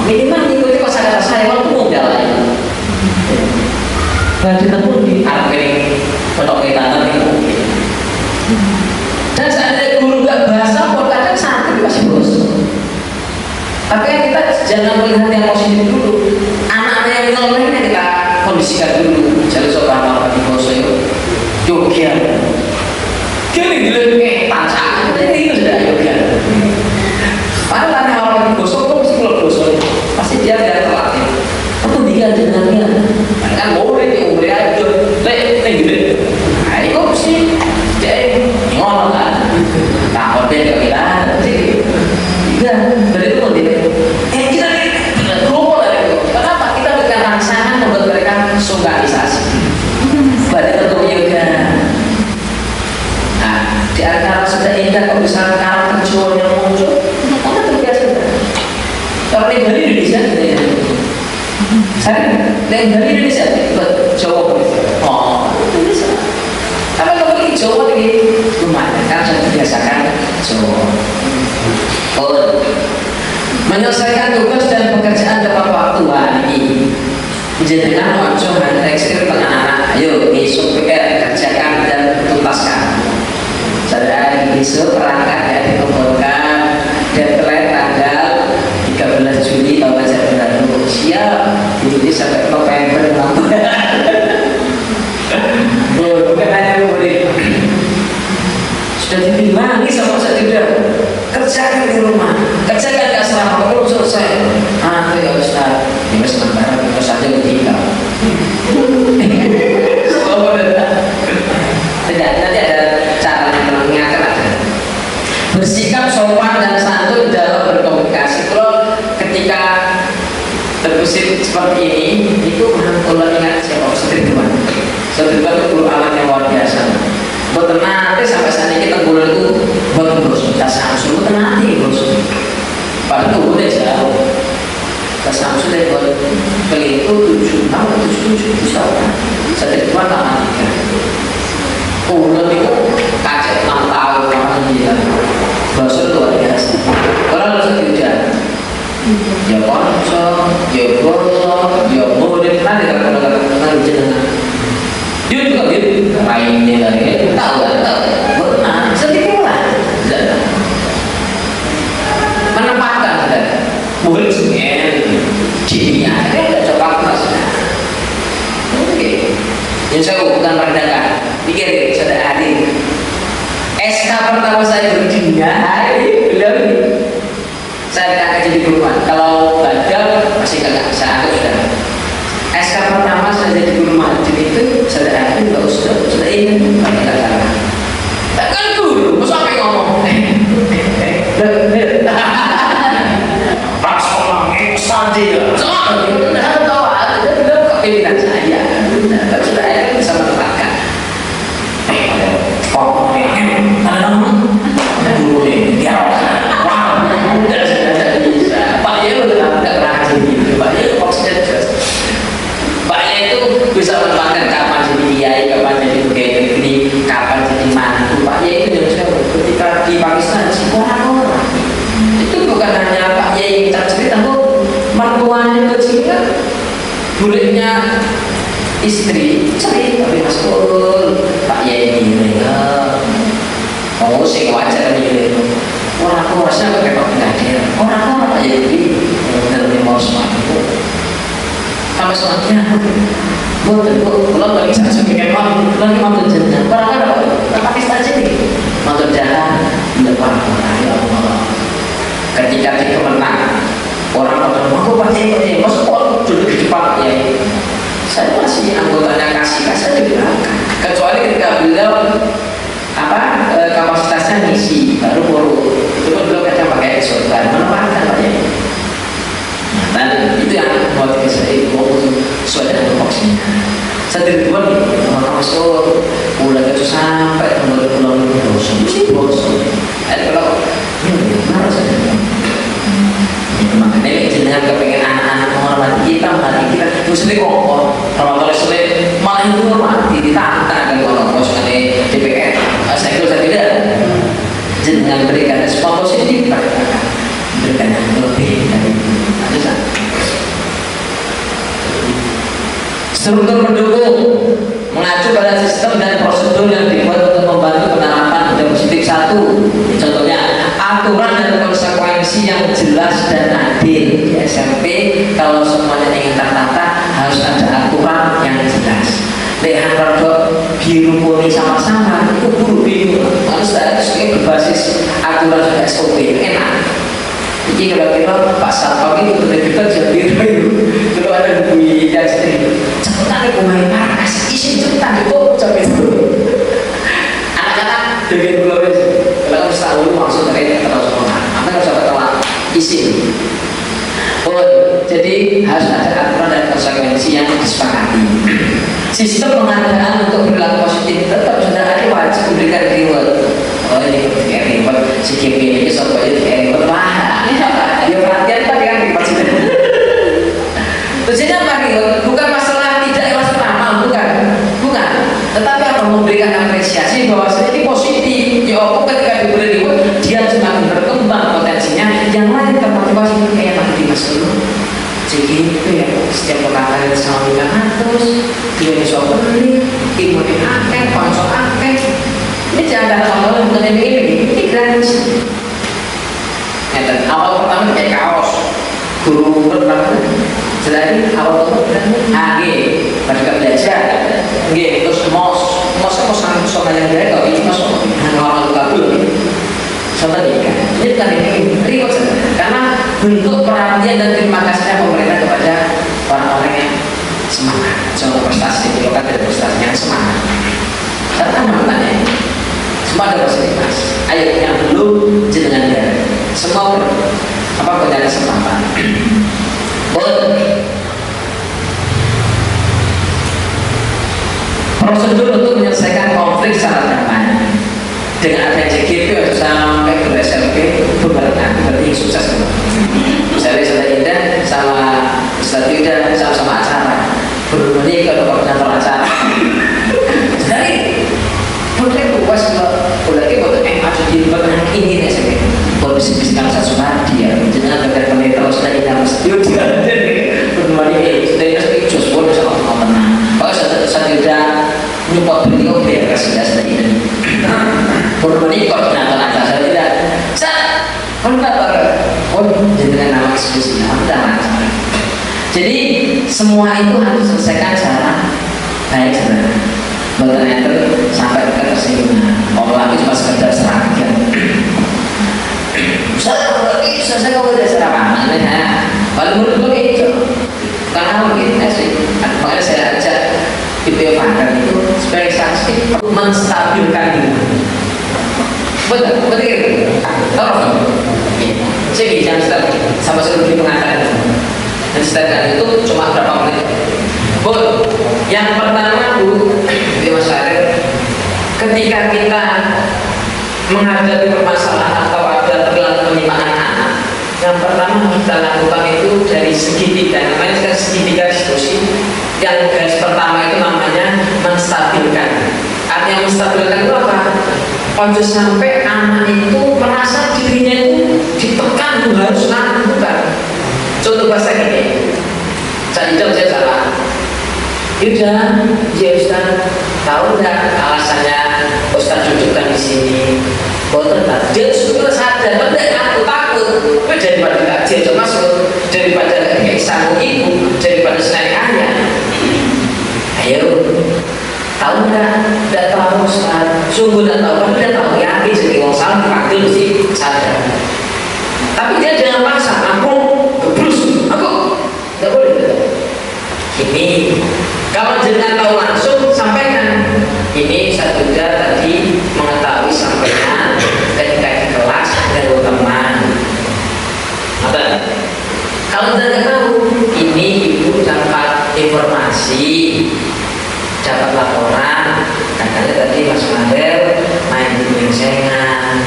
Minimal mengikuti kosakata saya walaupun jalan. Badan kamu di arah kering, petok tangan itu. Dan seandainya guru nggak bahasa, kadang santri masih boso. Tapi kita jangan melihat yang positif dulu. Anak-anak yang lainnya kita kondisikan dulu. Jadi seorang orang di boso itu Jogja. Kini gila tancap, ini sudah Jogja. Padahal tanya orang di boso, kok mesti kalau boso pasti dia tidak terlatih. Apa dia jenangnya? Kan boleh aja. Gila. Nah itu mesti jadi ngomong kan. Takut dia nggak bilang. Tidak, dari itu dia. Kita nih kelompok dari itu. Kenapa kita berikan rangsangan membuat mereka sosialisasi? Pada tentu yoga. Nah, di antara sudah indah kok bisa karakter Jawa yang muncul, mana terbiasa? Kalau yang dari Indonesia, saya yang dari Indonesia buat Jawa. Oh, Indonesia. Tapi kalau di Jawa ini lumayan, kan sudah terbiasakan Jawa. Menyelesaikan tugas dan pekerjaan tepat waktu ini menjadikan waktu hanya ekstrim dengan anak. Ayo besok kerjakan dan tuntaskan. Saudara besok perangkat ya dikumpulkan deadline tanggal 13 Juli tahun ajaran baru. Siap jadi sampai November. Bukan hanya boleh sudah dibilang ini sama saya tidak kerjakan di rumah, kerjakan di asrama belum selesai. Itu ya Ustaz, ini sementara kita saja bertinggal. Tidak, nanti ada cara yang mengingatkan aja. Bersikap sopan dan santun dalam berkomunikasi. Kalau ketika terbesit seperti ini, itu kalau ingat siapa Ustaz Ridwan. Ustaz Ridwan itu guru alat yang luar biasa. Buat nanti sampai saat ini kita bulan itu buat bos, kita Samsul buat nanti bos. Padahal itu udah jauh. Kita Samsul deh buat beli itu 7 tahun, 7 tahun. Saya cuma tak matikan. Bulan itu kaget 6 tahun orang dia. Bos itu luar biasa. Kalau harus diujar, ya konsol, ya bosok, ya boleh nanti kalau jenengan. Dia juga gitu, mainnya lagi, tahu, benar, sedikit lah, menempatkan, boleh sengit, dia coba masuk. Oke, yang saya bukan merendahkan, pikir sudah hadir. SK pertama saya berdunia, belum. Saya akan jadi guru. Kalau badal masih kagak bisa, aku sudah. SK pertama saya jadi guru majid itu saudara itu nggak usah ingin kata-kata. Kan guru, masa apa yang ngomong? Pak sekolah saja. Soalnya tahu ada belum kepemimpinan saya. Tapi saudara itu bisa menempatkan. Guru ini dia wah, tidak bisa. Pak Yel udah nggak rajin gitu. Pak Yel maksudnya Buliknya istri cari tapi masuk Pak Yai ini mau sing wajar ini orang kurasnya pakai Pak Gadir orang Pak Yai ini dalam mau semuanya sampai semuanya kalau lagi saya suka kayak lagi mantul jenjang barang apa tapi saja nih mantul jalan depan orang ya Allah ketika di kemenang orang aku pakai masuk orang duduk di depan ya saya masih anggotanya kasih saya dibilangkan kecuali ketika beliau kapasitasnya ngisi baru itu belum kadang pakai surga menempatkan Pak Yai. Dan itu yang motivasi saya mau sesuai dengan tupoksinya. Saya dari tuan orang masuk mulai itu sampai pulang bosan sih bosan. Kalau marah saya. Makanya ini jenengan kepengen anak-anak menghormati kita, mesti kok kalau sulit malah itu hormati ditantang kan kalau bosnya DPR. Saya kira saya tidak jenengan berikan respon positif berikan yang lebih dari itu. Struktur pendukung mengacu pada sistem dan prosedur yang dibuat untuk membantu penerapan ide positif 1. Contohnya aturan dan konsekuensi yang jelas dan adil. Di SMP kalau semuanya ingin tertata harus ada aturan yang jelas. Lihat produk biru kuning sama-sama itu buru bingung. Manusia itu berbasis aturan dan SOP enak. Jadi kira-kira Pak Satpam itu betul-betul jadi biru. Kalau ada bunyi yang sedih, cepetan ibu main panas, isi cepetan itu sampai itu. Anak-anak dengan pulau itu, kalau kamu tahu langsung dari terus sekolah, apa yang bisa telat isi. Jadi harus ada aturan dan konsekuensi yang disepakati. Sistem pengadaan untuk perilaku positif tetap sudah ada wajib memberikan reward. Oh ini reward, si KP ini sobat itu reward lah. Dia perhatian tadi kan reward sudah. Tujuannya apa reward? Bukan masalah tidak ikhlas beramal, bukan. Tetapi apa memberikan apresiasi bahwa ini positif. Ya aku ketika diberi reward, dia semakin berkembang potensinya. Yang lain termotivasi kayak tadi Mas dulu. CGP ya, setiap perkataan yang sama 500 dia bisa beli, imunnya akeh, konsol akeh. Ini jangan datang bukan ini gratis. Dan awal pertama kayak kaos, guru pertama. Jadi awal pertama, pada belajar, terus mos sama yang dia kalau ini masuk normal kabel. Contoh ini kan, ini bukan ini reward karena bentuk perhatian dan terima kasihnya pemerintah kepada orang-orang yang semangat, contoh prestasi, dilakukan dari prestasi yang semangat. Karena maknanya semua ada fasilitas. Ayo yang belum jenengan dia, semua punya kesempatan. Prosedur untuk menyelesaikan konflik secara damai. Dengan adanya JGP sampai ke SMP bebarengan berarti sukses. Misalnya Ustaz Indah sama Ustaz Yuda sama-sama acara berhubungi ke koordinator acara. Jadi boleh buat boleh buat ada di bagian ini nih saya. Kalau bisnis-bisnis saya sudah dia jangan bagian koordinator Ustaz Indah Mas Yuda. Berhubungi Ustaz Indah itu boleh sama tenang. Kalau Ustaz Yuda nyupport beliau biar kasih Ustaz Indah. Berhubungi koordinator acara saya tidak dengan nama eksekusi jadi semua itu harus selesaikan secara baik sebenarnya betul sampai ke tersinggungan orang lagi cuma sekedar serangkaian saya kalau udah serangkaian kalau menurut gue itu karena mungkin sih makanya saya ajak video Fakar itu sebagai saksi menstabilkan diri. Betul. Tahu? Saya bisa sama seperti pengantar dan sedangkan itu cuma berapa menit. Yang pertama Bu, Mas Arif, ketika kita menghadapi permasalahan atau ada perilaku penyimpanan anak, yang pertama kita lakukan itu dari segitiga, namanya segitiga diskusi. Yang garis pertama itu namanya menstabilkan. Artinya menstabilkan itu apa? Ojo sampai anak itu merasa dirinya itu ditekan harus bukan. Contoh bahasa ini, saya salah. Yaudah, ya Ustaz, tahu nggak alasannya Ustaz dudukkan di sini? Boten tak, dia sudah sadar, tidak takut, daripada kajian cuma masuk, daripada kayak sanggup ibu, daripada senang ayah. Ayo, tahu nggak? Tidak tahu Ustaz, sungguh tidak tahu, tapi tidak tahu yakin jadi orang salah dipanggil sih sadar. Tapi dia jangan paksa, aku gebrus, aku tidak boleh tidak. Ini kalau jangan tahu langsung sampaikan. Ini saya juga tadi mengetahui sampaikan ketika di kelas dengan teman. Apa? Kalau tidak tahu, ini ibu dapat informasi, dapat laporan. Katanya tadi Mas Mander main di bensengan.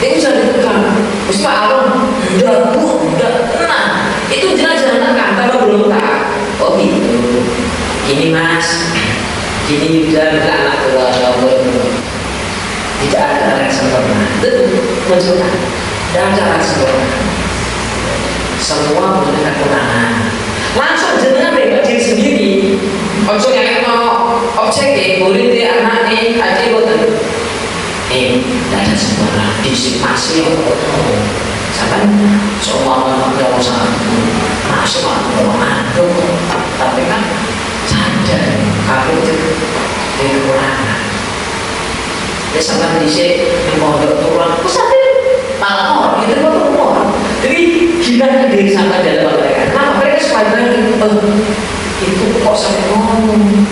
Itu sudah ditekan. Terus Pak Alon, enggak bu, enggak. Nah, itu jelas jangan tekan, tapi belum tak. Oh gitu. Ini Mas, ini sudah anak keluarga tidak ada yang sempurna. Itu menunjukkan tidak ada yang sempurna. Semua punya kekurangan. Langsung jenengan bebas diri sendiri. Ojo yang mau objek boleh dia anak nih, adik boten. Tidak ada sempurna. Disipasi sampai semua orang ada usaha masuk orang tapi kan sadar kami itu kekurangan. Ya sampai di sini pondok turun pesantren malah orang itu orang. Jadi gimana diri sampai dalam mereka? Kenapa mereka supaya itu kok sampai ngomong?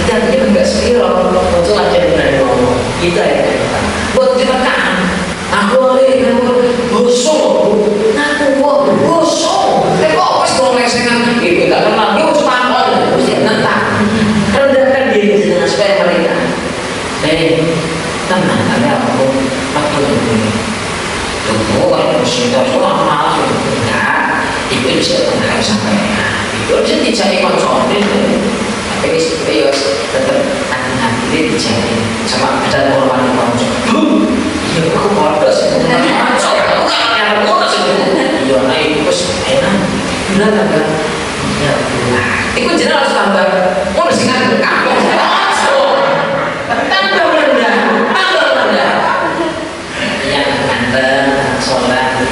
Berarti enggak spiral, muncul aja dari ngomong. Kita ya, buat ditekan. Aku boleh, bosong, aku bosong. Kok pas ngomong lesengan itu tak kenal, dia cuma ngomong, mesti nentang. Rendahkan diri dengan supaya mereka. Tenang, ada aku tunggu kalau sudah pulang maaf enggak, itu bisa tenang sampaikan. Itu aja dicari konsolin, tapi ini tetap hati-hati dia dicari sama ada orang konsol. Ya aku bodoh sih, konsol. Aku nggak ada bodoh sih. Iya, naik terus enak, benar kan? Ya, itu jelas harus tambah. Mau disingkat kampung, tambah rendah. Yang ganteng, sholat,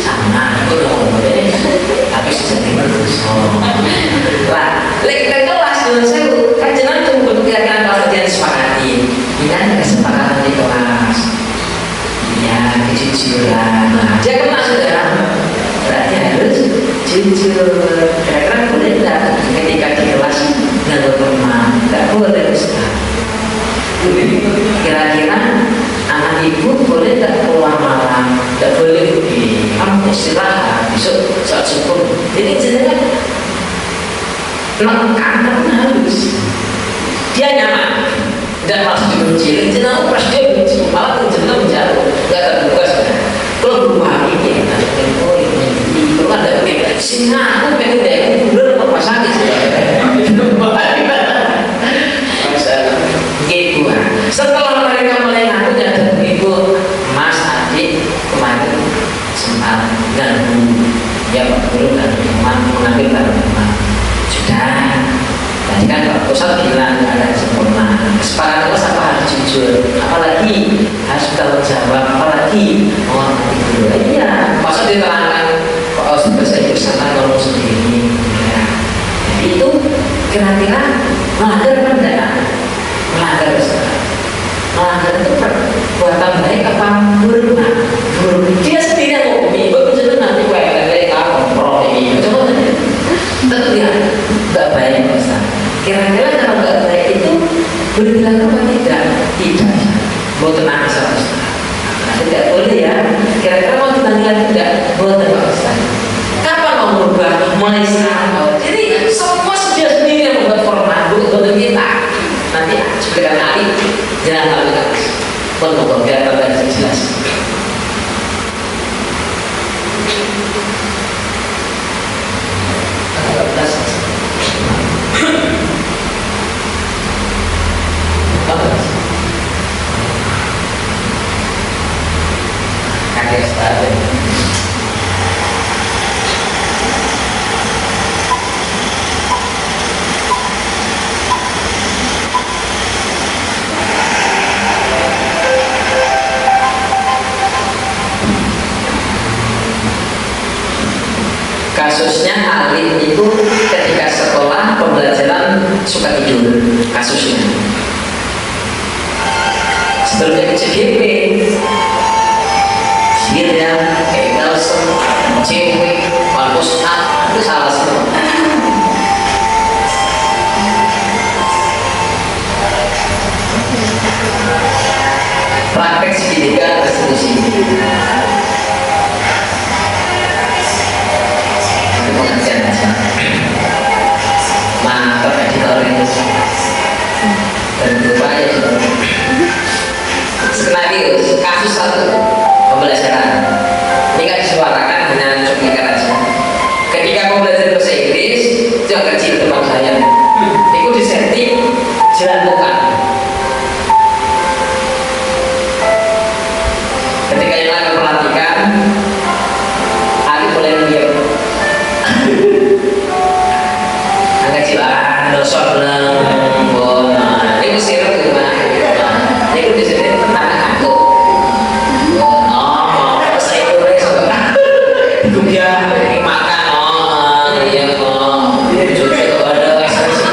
sama aku ngomong deh. Tapi sejati bagus. Lah, kita kelas dengan saya kan jenang tunggu kira-kira kelas dia disepakati. Ini ada kesepakatan di kelas. Ya, kejujuran. Nah, dia kenal sudah. Berarti harus jujur. Kira-kira boleh tidak ketika di kelas nggak teman, nggak boleh Ustaz. Kira-kira anak ibu boleh tak keluar malam, tak boleh pergi, kamu istirahat, besok saat syukur. Jadi jenengan lengkap harus dia nyaman dan maksud dibenci, jenengan pas dia benci, malah jenengan menjauh, nggak terbuka sudah. Kalau berubah ini, oh ini itu kan ada kayak singa, aku pengen deh, udah apa sakit sih? Gitu. Setelah mereka melihat aku dan ibu, Mas adik kemarin sempat ganggu, ya Pak Guru dan teman mengambil teman. Sudah, tadi kan Pak Pusat bilang ada sempurna. Kesepakatan itu apa harus jujur, apalagi harus bertanggung jawab, apalagi menghormati guru. Iya, masa diterangkan kalau saya bersama ngomong sendiri. Ya. Jadi itu kira-kira melanggar apa enggak? Melanggar besar. Melanggar itu perbuatan baik apa buruk? Dia sendiri yang ngomong, ibu bisa nanti kayak kontrol ini. Coba tentu ya, nggak baik besar. Kira-kira kalau nggak baik itu boleh dilakukan apa tidak? Tidak. Mau tenang sama Ustaz. Tidak boleh ya. Kira-kira mau ditanggapi tidak? Boleh Pak Ustaz. Kapan mau berubah? Mulai sekarang. Jadi semua dia sendiri yang membuat format untuk kita. Nanti sebagai kali jangan lakukan. Pun biar terlihat jelas. Kakek suka tidur kasusnya. Sebelumnya CDP, dia kayak Nelson, cewek, Markus A, itu salah semua. Praktek segitiga restitusi. Itu pengertian aja. Mantap editor ini. Dan berupaya juga. Skenario kasus satu pembelajaran. Ini kan disuarakan dengan cuplikan aja. Ketika aku belajar bahasa Inggris, itu yang kecil depan saya. Itu disetting jalan bukan. Ketika yang lain memperhatikan, aku boleh diam. Yang kecil dosor nah, ini sirap gimana? Ini di sini tentang aku. Oh, saya boleh soalnya. Itu dia makan. Oh, iya kok. Juga ada ekspresi.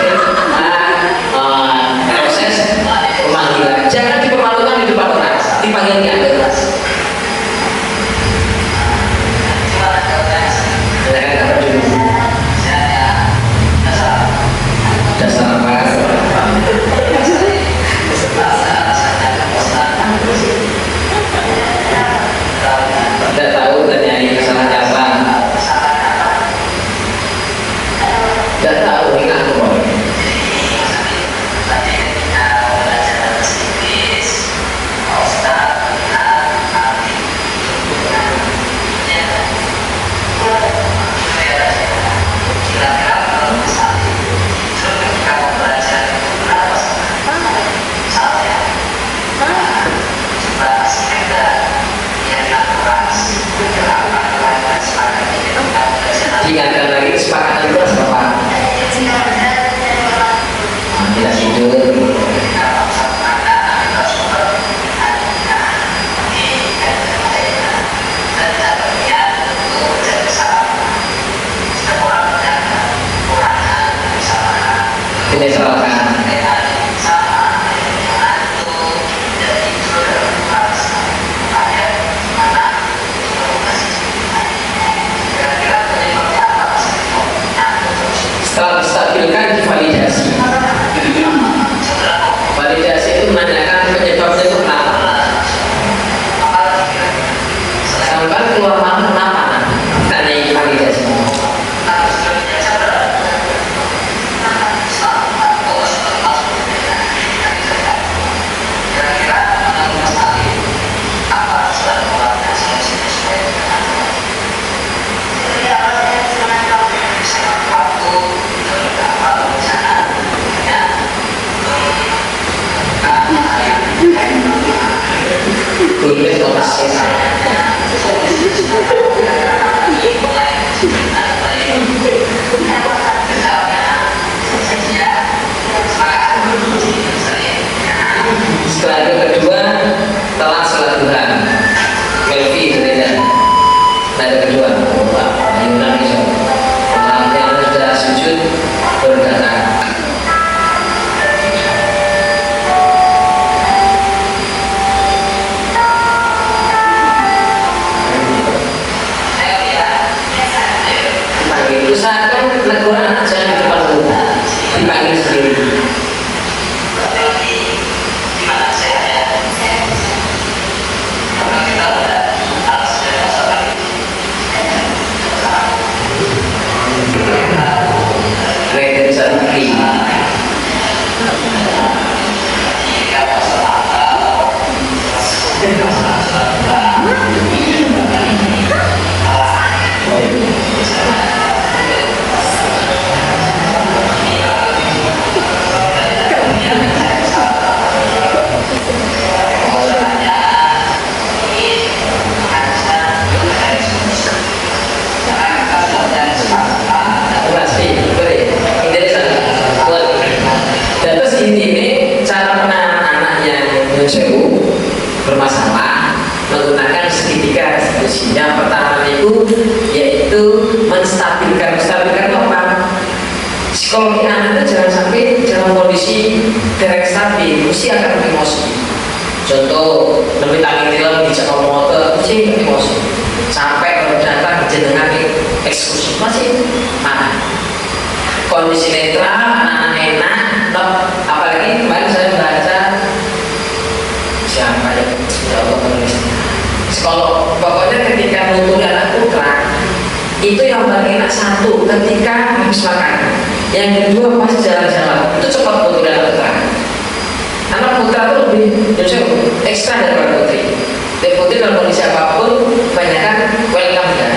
Proses pemanggilan. Jangan dipermalukan di depan orang. Dipanggilnya. Dasar apa? Tidak tahu dan nyari kesalahan apa? Tidak tahu ini aku mau. Diingatkan lagi kesepakatan itu apa? Tidak tidur. Tidak salahkan. Setelah distabilkan divalidasi. Validasi itu menanyakan penyebabnya itu kenapa. Sampai keluar malam kenapa? Tanya validasi. Psikologi anak itu jangan sampai dalam kondisi derek stabil, mesti akan emosi. Contoh, lebih tadi film di Jakarta Motor, mesti emosi. Sampai kalau datang jenengan eksekusi masih mana? Kondisi netral, anak enak, apalagi kemarin saya baca siapa ya? Siapa penulisnya? Kalau pokoknya ketika nuturi anak putra itu yang paling enak satu ketika habis makan, yang kedua pas jalan-jalan itu cepat nuturi anak putra. Anak putra itu lebih justru ekstra daripada putri. Dan putri dalam kondisi apapun banyak kan welcome kan,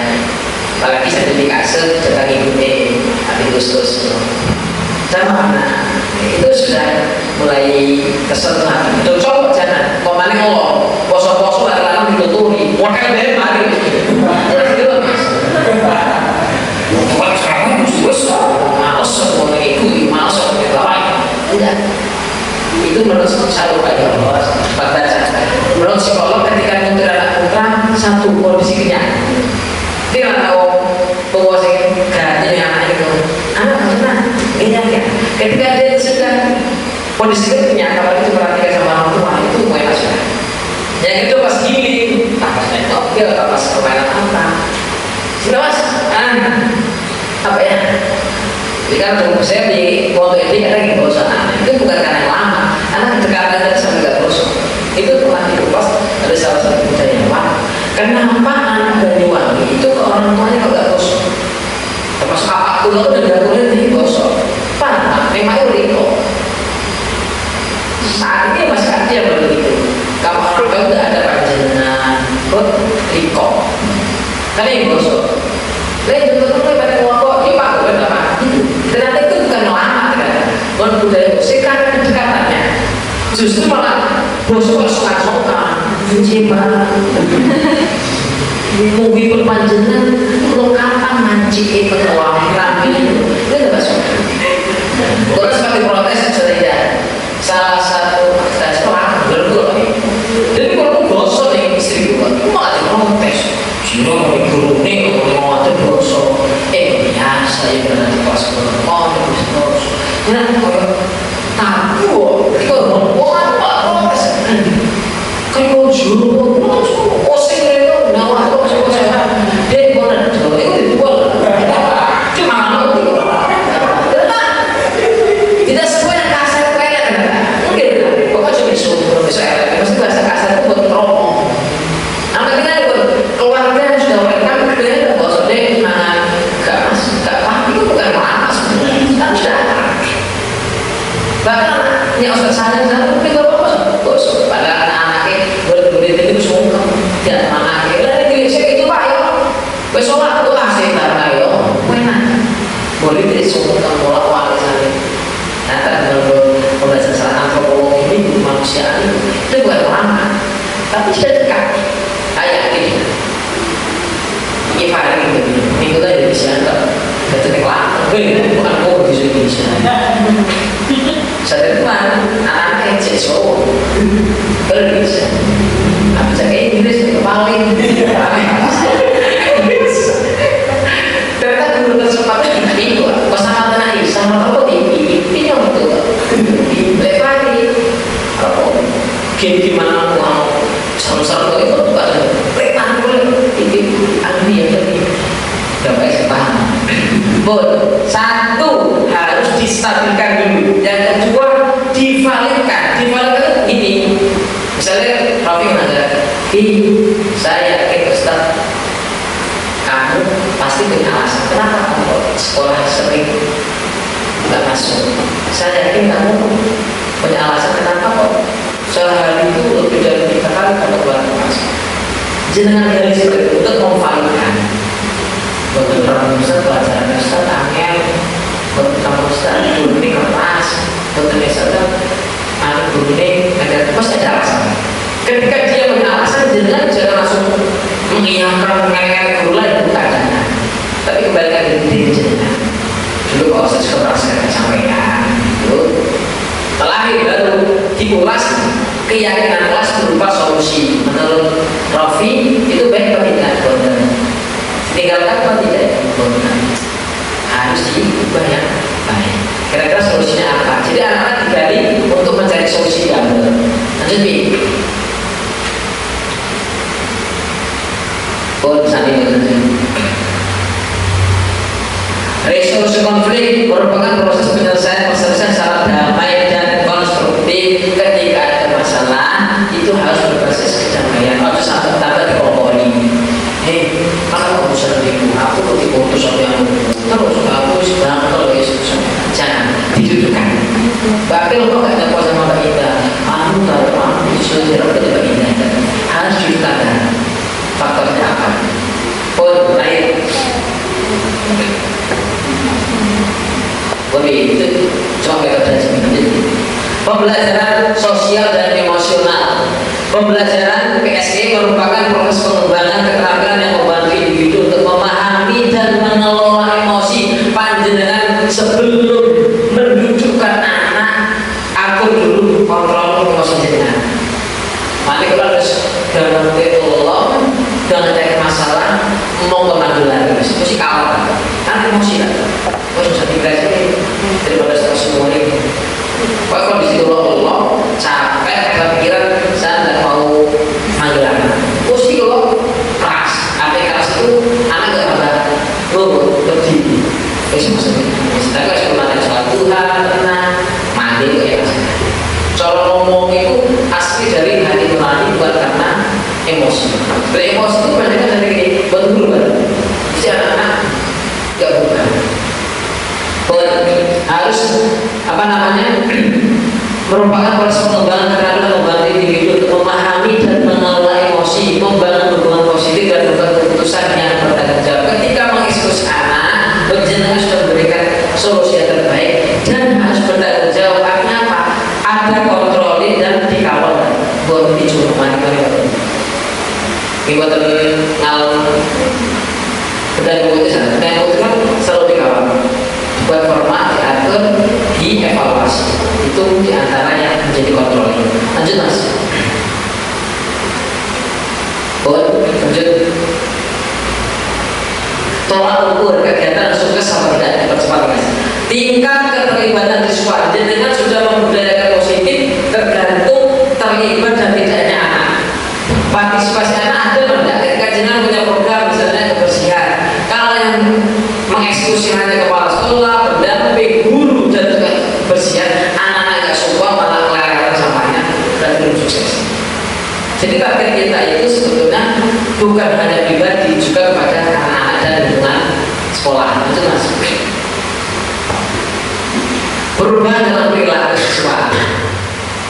apalagi sertifikasi datang ibunya Agustus sama anak itu sudah mulai kesentuh hati. Itu coba jangan mau mana ngomong poso-poso lama dituturi wakil dari mari terus gitu mas bukan sekarang terus males semua itu males seperti lain tidak. Itu menurut saya upaya Allah baca. Menurut psikolog ketika menentukan anak putra satu kondisi kenyang dia nggak tahu penguasai gaji yang anak itu anak kenyang kenyang ya ketika dia sudah kondisi kenyang apalagi diperhatikan sama orang tua itu mulai sudah. Yang itu pas gini pas main mobil pas permainan apa sudah mas apa ya jadi kan saya di foto ini kadang gak bosan itu bukan karena yang lama karena kedekatan tadi sama gak bosan itu pernah dikupas ada salah satu budayawan kenapa anak Banyuwangi itu ke orang tuanya kok gak bosan termasuk apapun itu udah gak boleh nih bosan pak memang Riko saat ini masih ada yang begitu kalau orang kau udah ada panjenengan kok Riko karena yang bosan lain betul-betul pada ngomong di pak bukan apa ternyata itu bukan lama ternyata bukan budaya musik karena kedekatannya justru malah bosok sokan-sokan jiwa mungkin berpanjangan lo kapan manci penuang rame itu gak suka kalau sebagai protes saja salah satu seorang berdua jadi kalau bosok yang istri gue malah protes sini mau digurung nih mau ada bosok biasa ya pernah di kelas mau bosok ya tapi itu mau apa protes kan mau juru posting itu nawa itu saya dia mau ada itu dijual cuma tidak semua yang kasar kayak mungkin pokoknya cuma disuruh besok pasti bahasa kasar itu buat promo nama kita keluarga yang sudah welcome kemudian bosok deh gak paham itu bukan lama sebenarnya kan sudah bahkan yang Ustaz saya mungkin bapak bosok padahal anak-anaknya berdiri itu sungkem tidak anaknya lah ini saya itu pak ya besok aku kasih barang ayo enak boleh tidak sungkem pola wali saya ternyata menurut pembelajaran antropologi ini manusia itu bukan lama tapi sudah dekat kayak gini Ibarat gitu, minggu tadi bisa ketik lama, bukan kok di Indonesia. Saya teman anak-anak yang cowok, bisa. Apa cakap Inggris itu paling ternyata dulu tersempat itu, pasangan tanah sama apa ini yang betul, lagi, gimana mau sama-sama itu bukan lepas ini ahli yang tadi dapat sepaham. Satu harus distabilkan dulu, yang kedua divalidkan ini misalnya Rafi mengatakan saya yakin Ustaz kamu pasti punya alasan kenapa kamu sekolah sering nggak masuk. Saya yakin kamu punya alasan kenapa kok sehari itu lebih dari 3 kali kamu keluar masuk. Jenengan dari seperti itu untuk memvalidkan betul-betul Ustaz pelajaran Ustaz angel betul kamu Ustaz guru ini keras betul misalnya anak guru ini ada pasti ada alasan. Ketika dia punya alasan jenengan jangan langsung mengiyakan mengenai guru lain bukan tapi kembalikan diri jenengan dulu kalau saya suka merasa sampaikan itu terakhir baru diulas keyakinan kelas berupa solusi menurut Rafi itu baik atau tidak tinggalkan atau tidak harus diubah yang baik. Lanjut resolusi konflik merupakan proses penyelesaian secara damai dan konstruktif. Ketika ada masalah itu harus berbasis kedamaian. Kalau sampai tambah dikompori, kalau aku sering aku tuh diputus yang terus aku sedang kalau jangan didudukkan. Bakal kok gak ada kuasa sama Mbak Ida, kamu tahu aku disuruh ke Mbak Ida harus didudukkan. Faktornya apa? Lain. Itu cuma pembelajaran sosial dan emosional. Pembelajaran PSE merupakan proses pengembangan keterampilan yang membantu individu untuk memahami dan mengelola emosi. Panjenengan sebelum mendudukkan anak, atur dulu kontrol emosi jenengan. Nanti kalau harus dalam Allah dan ada masalah mau kemana lagi, mesti kalah. Nanti emosi lah. Harus bisa dikasih daripada semua ini. Kalau di situ Allah capek kepikiran saya tidak mau manggil anak. Mesti kalau keras, apa keras itu anak gak apa berdiri. Maksudnya, tapi kalau sebenarnya soal Tuhan, tenang, mandi itu ya. Cara ngomong itu asli dari hati nurani bukan karena emosi. Emosi itu banyak dari bentuk kan. Jadi anak-anak gak bukan. Harus merupakan proses pengembangan karena membantu individu untuk memahami dan mengelola emosi, membangun hubungan positif dan membuat keputusan yang bertanggung jawab. Ketika mengeksekusi anak, penjenengan sudah memberikan solusi yang terbaik dan harus bertanggung jawab. Artinya apa? Ada kontrolin dan dikawal. Buat dicoba mari. Buat ngalung dan itu kan selalu dikawal. Buat format diatur, dievaluasi. Itu diantara yang menjadi kontrolnya. Lanjut mas. Lanjut. Tolak ukur kegiatan sukses sama tidak dipercepat mas. Tingkat keterlibatan siswa dengan sudah membudayakan positif tergantung terlibat dan tidaknya anak. Partisipasi anak ada atau tidak? Ketika jenengan punya program misalnya kebersihan, kalau yang mengeksekusi hanya kepala sekolah, pendamping, guru dan juga bersihan, anak-anak gak suka malah kelihatan sampahnya dan belum sukses. Jadi target kita itu sebetulnya bukan hanya pribadi, juga kepada anak-anak dan lingkungan sekolah. Itu masuk. Perubahan dalam perilaku siswa.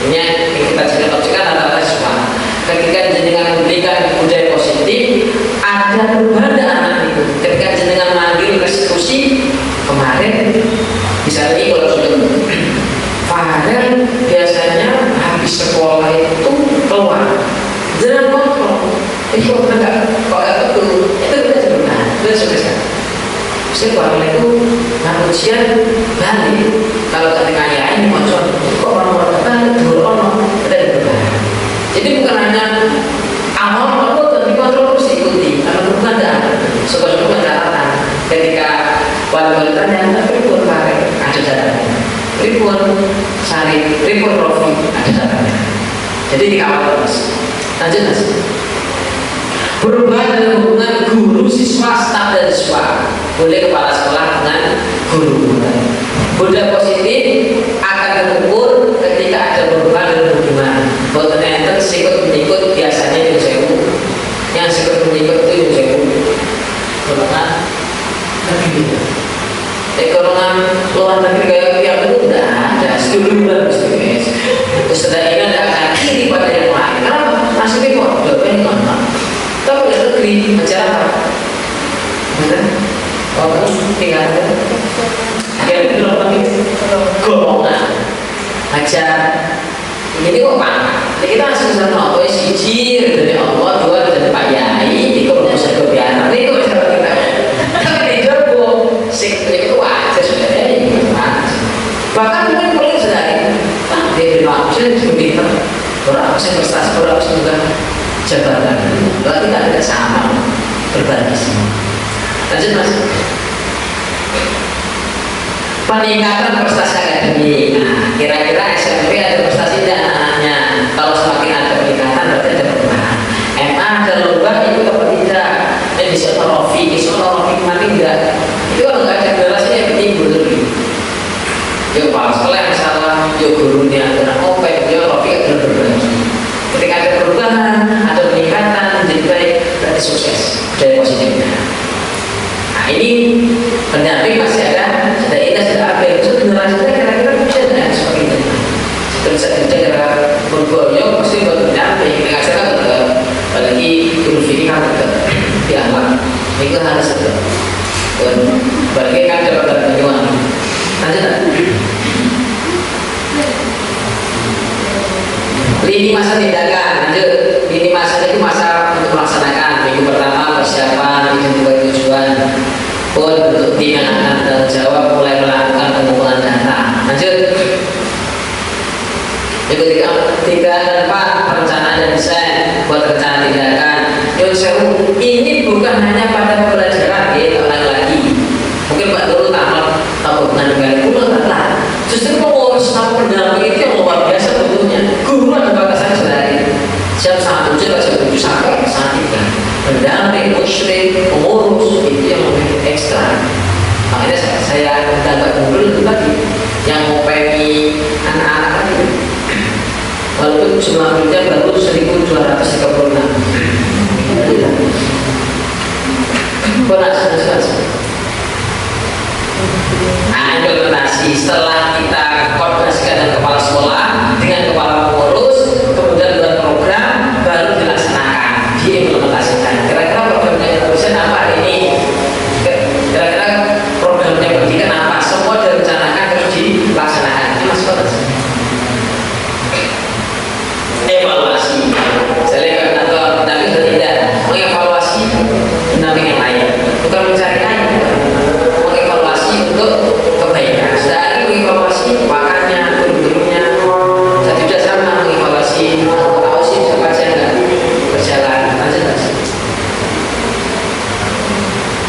Ini yang kita ceritakan antara siswa. Ketika jenengan memberikan budaya positif, ada perubahan anak itu. Ketika jenengan manggil restitusi kemarin, misalnya kalau sudah Fahadar biasanya habis sekolah itu keluar, jangan kontrol. Kok enggak betul? Itu udah benar, itu sudah. Sekolah itu ujian balik. Kalau ketika ya ini kocok, kok orang-orang balik dulu orang udah berbahaya. Jadi bukan hanya awal tapi kontrol terus diikuti. Karena bukan ada sekolah catatan. Ketika wali-wali tanya, ribut kare ada catatan, ribut sari, ribut rofi ada catatan. Jadi dikawal terus. Lanjut mas. Perubahan dalam hubungan guru siswa, staf dan siswa, boleh kepala sekolah dengan guru. Budaya positif akan terukur ketika ada perubahan dalam hubungan. Bahwa ternyata sikut menyikut biasanya yang sewu, yang sikut menyikut itu yang sewu. Golongan negeri, golongan luar negeri kayak yang itu tidak ada. Seduluran mesti. Setelah ini ada kiri pada yang lain. Kenapa? Masuknya kok doain mana? Tahu ya negeri macam apa? Benar? Kalau tinggal ya itu lagi golongan aja. Ini kok pak? Kita langsung sama Allah siji dari Allah, dua dari Pak Yai. Itu kalau saya kebiasaan itu saya kita. Tapi di jodoh sik itu aja sudah ya. Bahkan mungkin boleh sedari. Dia bilang saya seperti itu. Berapa saya prestasi, berapa juga jabatan. Berarti tidak sama berbagi semua. Lanjut mas. Peningkatan prestasi akademik. Nah, kira-kira SMP ada prestasi tidak anaknya? Kalau semakin tidak. Itu kalau nggak ada generasinya yang timbul lagi. Ya kepala sekolah yang salah, ya gurunya kurang open, ya Rofi tidak berbagi. Ketika ada perubahan, ada peningkatan menjadi baik, berarti sukses dari positifnya. Nah ini pendamping masih ada Ines, ada Abel. Itu generasi kita kira-kira bisa dengan seperti itu. Terus cara berboyong pasti buat pendamping. Mengajarkan tetap, apalagi guru fikih kan tetap diamak. Itu harus tetap. Bagi kan dapat penyuan. Lanjut tak? Lini masa tindakan. Lanjut. Lini masa itu masa untuk melaksanakan. Minggu pertama persiapan, minggu kedua tujuan. Pun untuk tim yang akan terjawab mulai melakukan pengumpulan data. Lanjut. Yang ketiga, 3 dan 4 perencanaan dan desain buat rencana tindakan. Yang seru ini bukan hanya pada pembelajaran ya, lagi. Mungkin Pak Guru tahu hubungan dengan guru lah. Justru pengurus sama pendamping itu yang luar biasa bentuknya. Guru ada batasan sehari. Jam 1 jam 7 sampai 1 pendamping, musyrik, pengurus itu yang lebih ekstra. Makanya saya mendapat guru itu tadi yang mau pengen anak-anak tadi. Walaupun jumlah muridnya baru 1.236. Bonus. Nah, implementasi setelah kita koordinasikan dengan kepala sekolah, dengan kepala pengurus, kemudian buat program, baru dilaksanakan, diimplementasikan. Kira-kira programnya yang apa hari ini? Kira-kira programnya pendidikan apa? Semua direncanakan terus dilaksanakan. Ini masuk ke evaluasi. Saya lihat kantor pendamping tidak mengevaluasi pendamping yang lain, bukan mencari lain, mengevaluasi untuk kebaikan. Dari mengevaluasi makanya, guru-gurunya, saya juga sama mengevaluasi. Tahu sih siapa aja nggak berjalan, lanjut.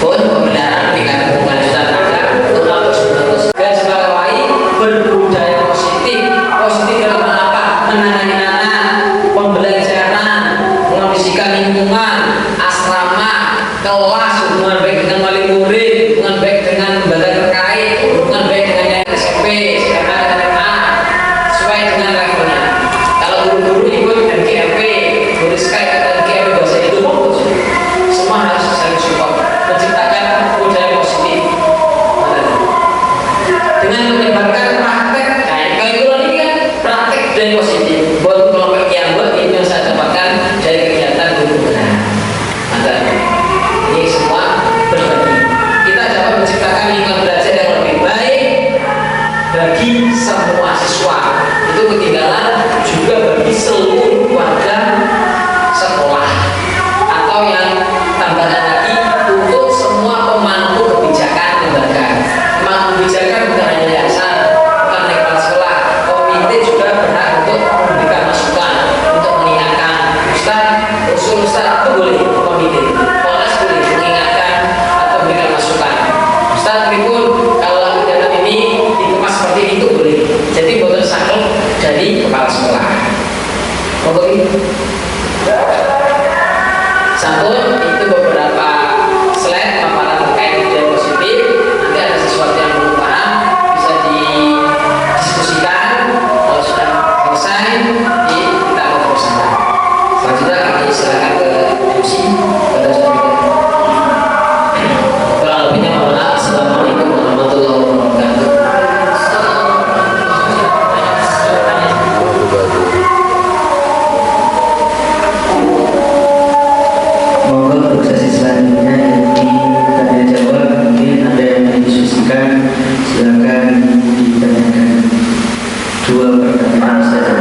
Pun pembenaran dengan kelanjutan ada terus dan sebagai berbudaya positif dalam apa? Menangani anak, pembelajaran, mengondisikan lingkungan, asrama, kelas, hubungan baik dengan wali murid, hubungan baik dengan lembaga terkait, hubungan baik dengan yang SMP, SMA, dan SMA, sesuai dengan levelnya. Kalau guru-guru ikut MGMP, guru Skype atau MGMP bahasa itu fokus, semua harus saling support, menciptakan budaya positif. Dengan menyebarkan praktek, nah kalau ini kan praktek budaya positif. Buat kelompok yang buat itu yang saya dapatkan dari kegiatan guru. Nah, ini semua berbagi. Kita dapat menciptakan lingkungan belajar yang lebih baik bagi semua siswa. Itu ketinggalan juga bagi seluruh warga sekolah, atau yang tambahan lagi untuk semua pemangku kebijakan lembaga. Pemangku kebijakan bukan hanya yayasan, bukan hanya kepala sekolah, komite juga berhak untuk memberikan masukan, untuk mengingatkan. Usul Ustaz itu boleh komite, Polres boleh mengingatkan atau memberikan masukan. Ustaz pun kalau kegiatan ini dikemas seperti itu boleh. Jadi boleh saklek dari kepala sekolah. Oke. Satu itu beberapa slide paparan terkait budaya positif. Nanti ada sesuatu yang belum paham bisa didiskusikan. Kalau sudah selesai, kita akan bersama. Selanjutnya kami silakan ke MC pada speaker. Kurang lebihnya mohon maaf. Assalamualaikum warahmatullahi wabarakatuh. Monggo untuk sesi selanjutnya yakni tanya jawab. Mungkin ada yang mendiskusikan, silakan ditanyakan. 2 pertanyaan saja.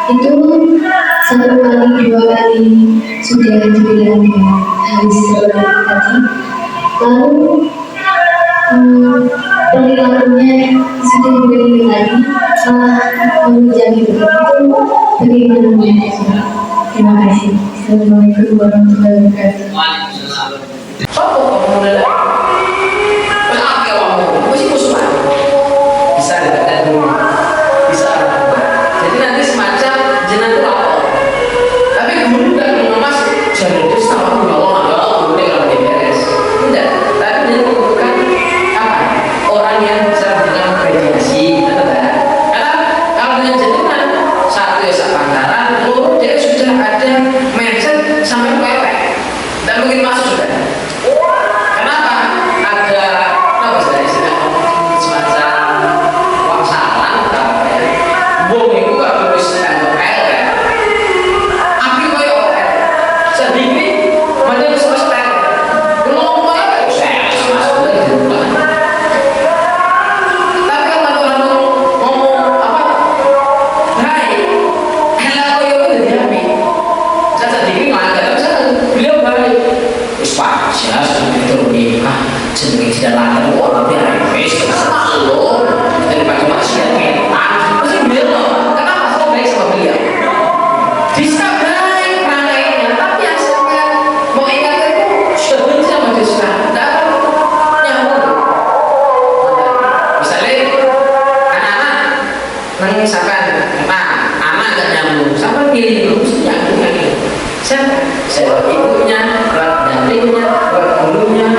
Itu 1 kali 2 kali sudah dibilang ya habis tadi, lalu perilakunya sudah diberi lagi malah menjadi begitu. Bagaimana menjadi? Terima kasih. Assalamualaikum warahmatullahi wabarakatuh. Waalaikumsalam. Sopo kamu mulai? Kenapa kamu? Masih musuh bisa dikatakan dulu, bisa apa? Jadi nanti semacam jenah itu lapor. Tapi kemudian tidak mengemas jangan itu sama aku nggak boleh kalau beres. Tidak. Tapi dia membutuhkan apa? Orang yang bisa memberikan mediasi, betul tak? Karena kalau dengan jenah satu ya sepantaran, lalu dia sudah ada mindset sampai mewek. Dan mungkin masuk sudah. Kenapa? Ada apa sih semacam uang salam atau apa ya? Bom itu gak terus ada kail ya. Api koyo sedikit macam semesta. Kalau ngomong apa? Saya masuk lagi. Tapi kalau orang ngomong apa? Hai, enak koyo itu jadi api. Saya sedikit nggak ada. Beliau balik. Pak, saya sudah diturunin jenenge tidak latar orang dia face kenapa lo daripada manusia mental mesti beliau kenapa saya baik sama beliau bisa baik peranainya tapi yang saya mau ingat itu sudah benci sama dia sudah tidak nyambung misalnya anak-anak mengisahkan anak gak nyambung sama pilih mesti nyambung lagi saya ibunya darinya, buat gurunya,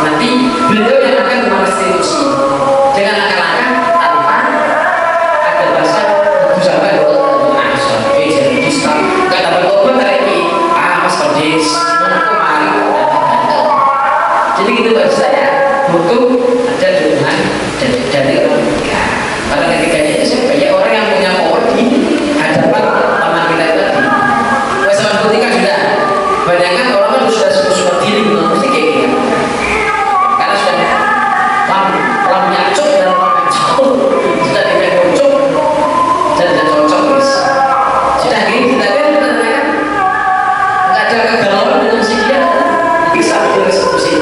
nanti beliau yang akan merestitusi dengan langkah-langkah tanpa ada bahasa busana jadi Islam nggak dapat korban lagi mas kondis kemarin jadi gitu bagi saya butuh ada dukungan dari orang ketiga karena ketiganya itu banyak orang yang punya power di hadapan teman kita itu tadi pasangan ketika sudah banyak kan orang kan sudah super diri mesti kayak gitu karena sudah lam nyacuk dan lam campur sudah tidak cocok dan tidak cocok guys sudah gini kita kan nggak ada kegalauan dengan si dia bisa direstitusi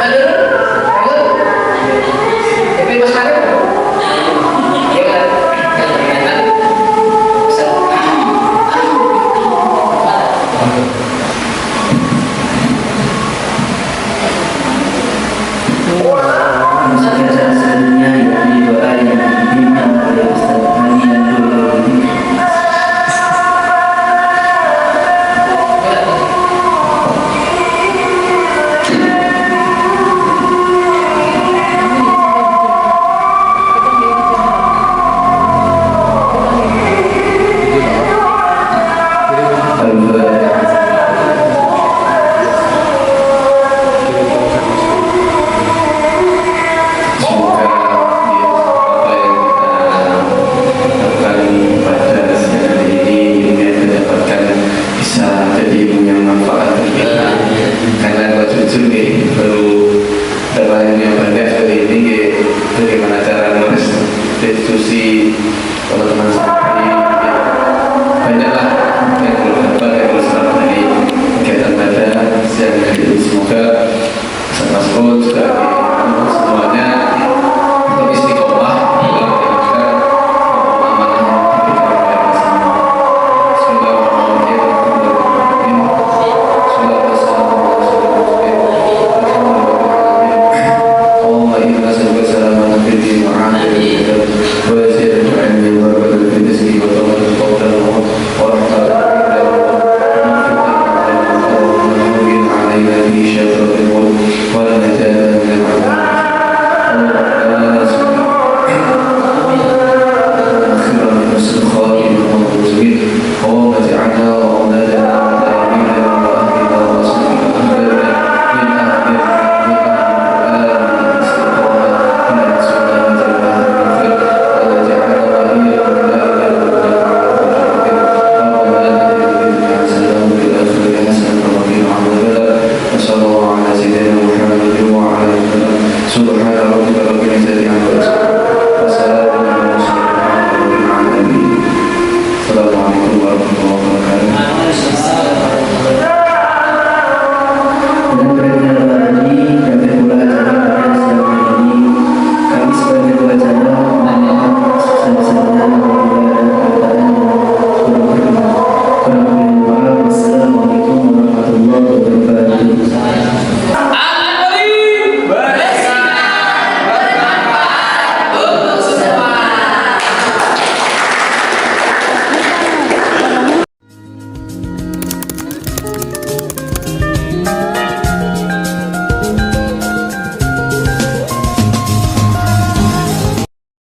betul tapi mas Karim ya kan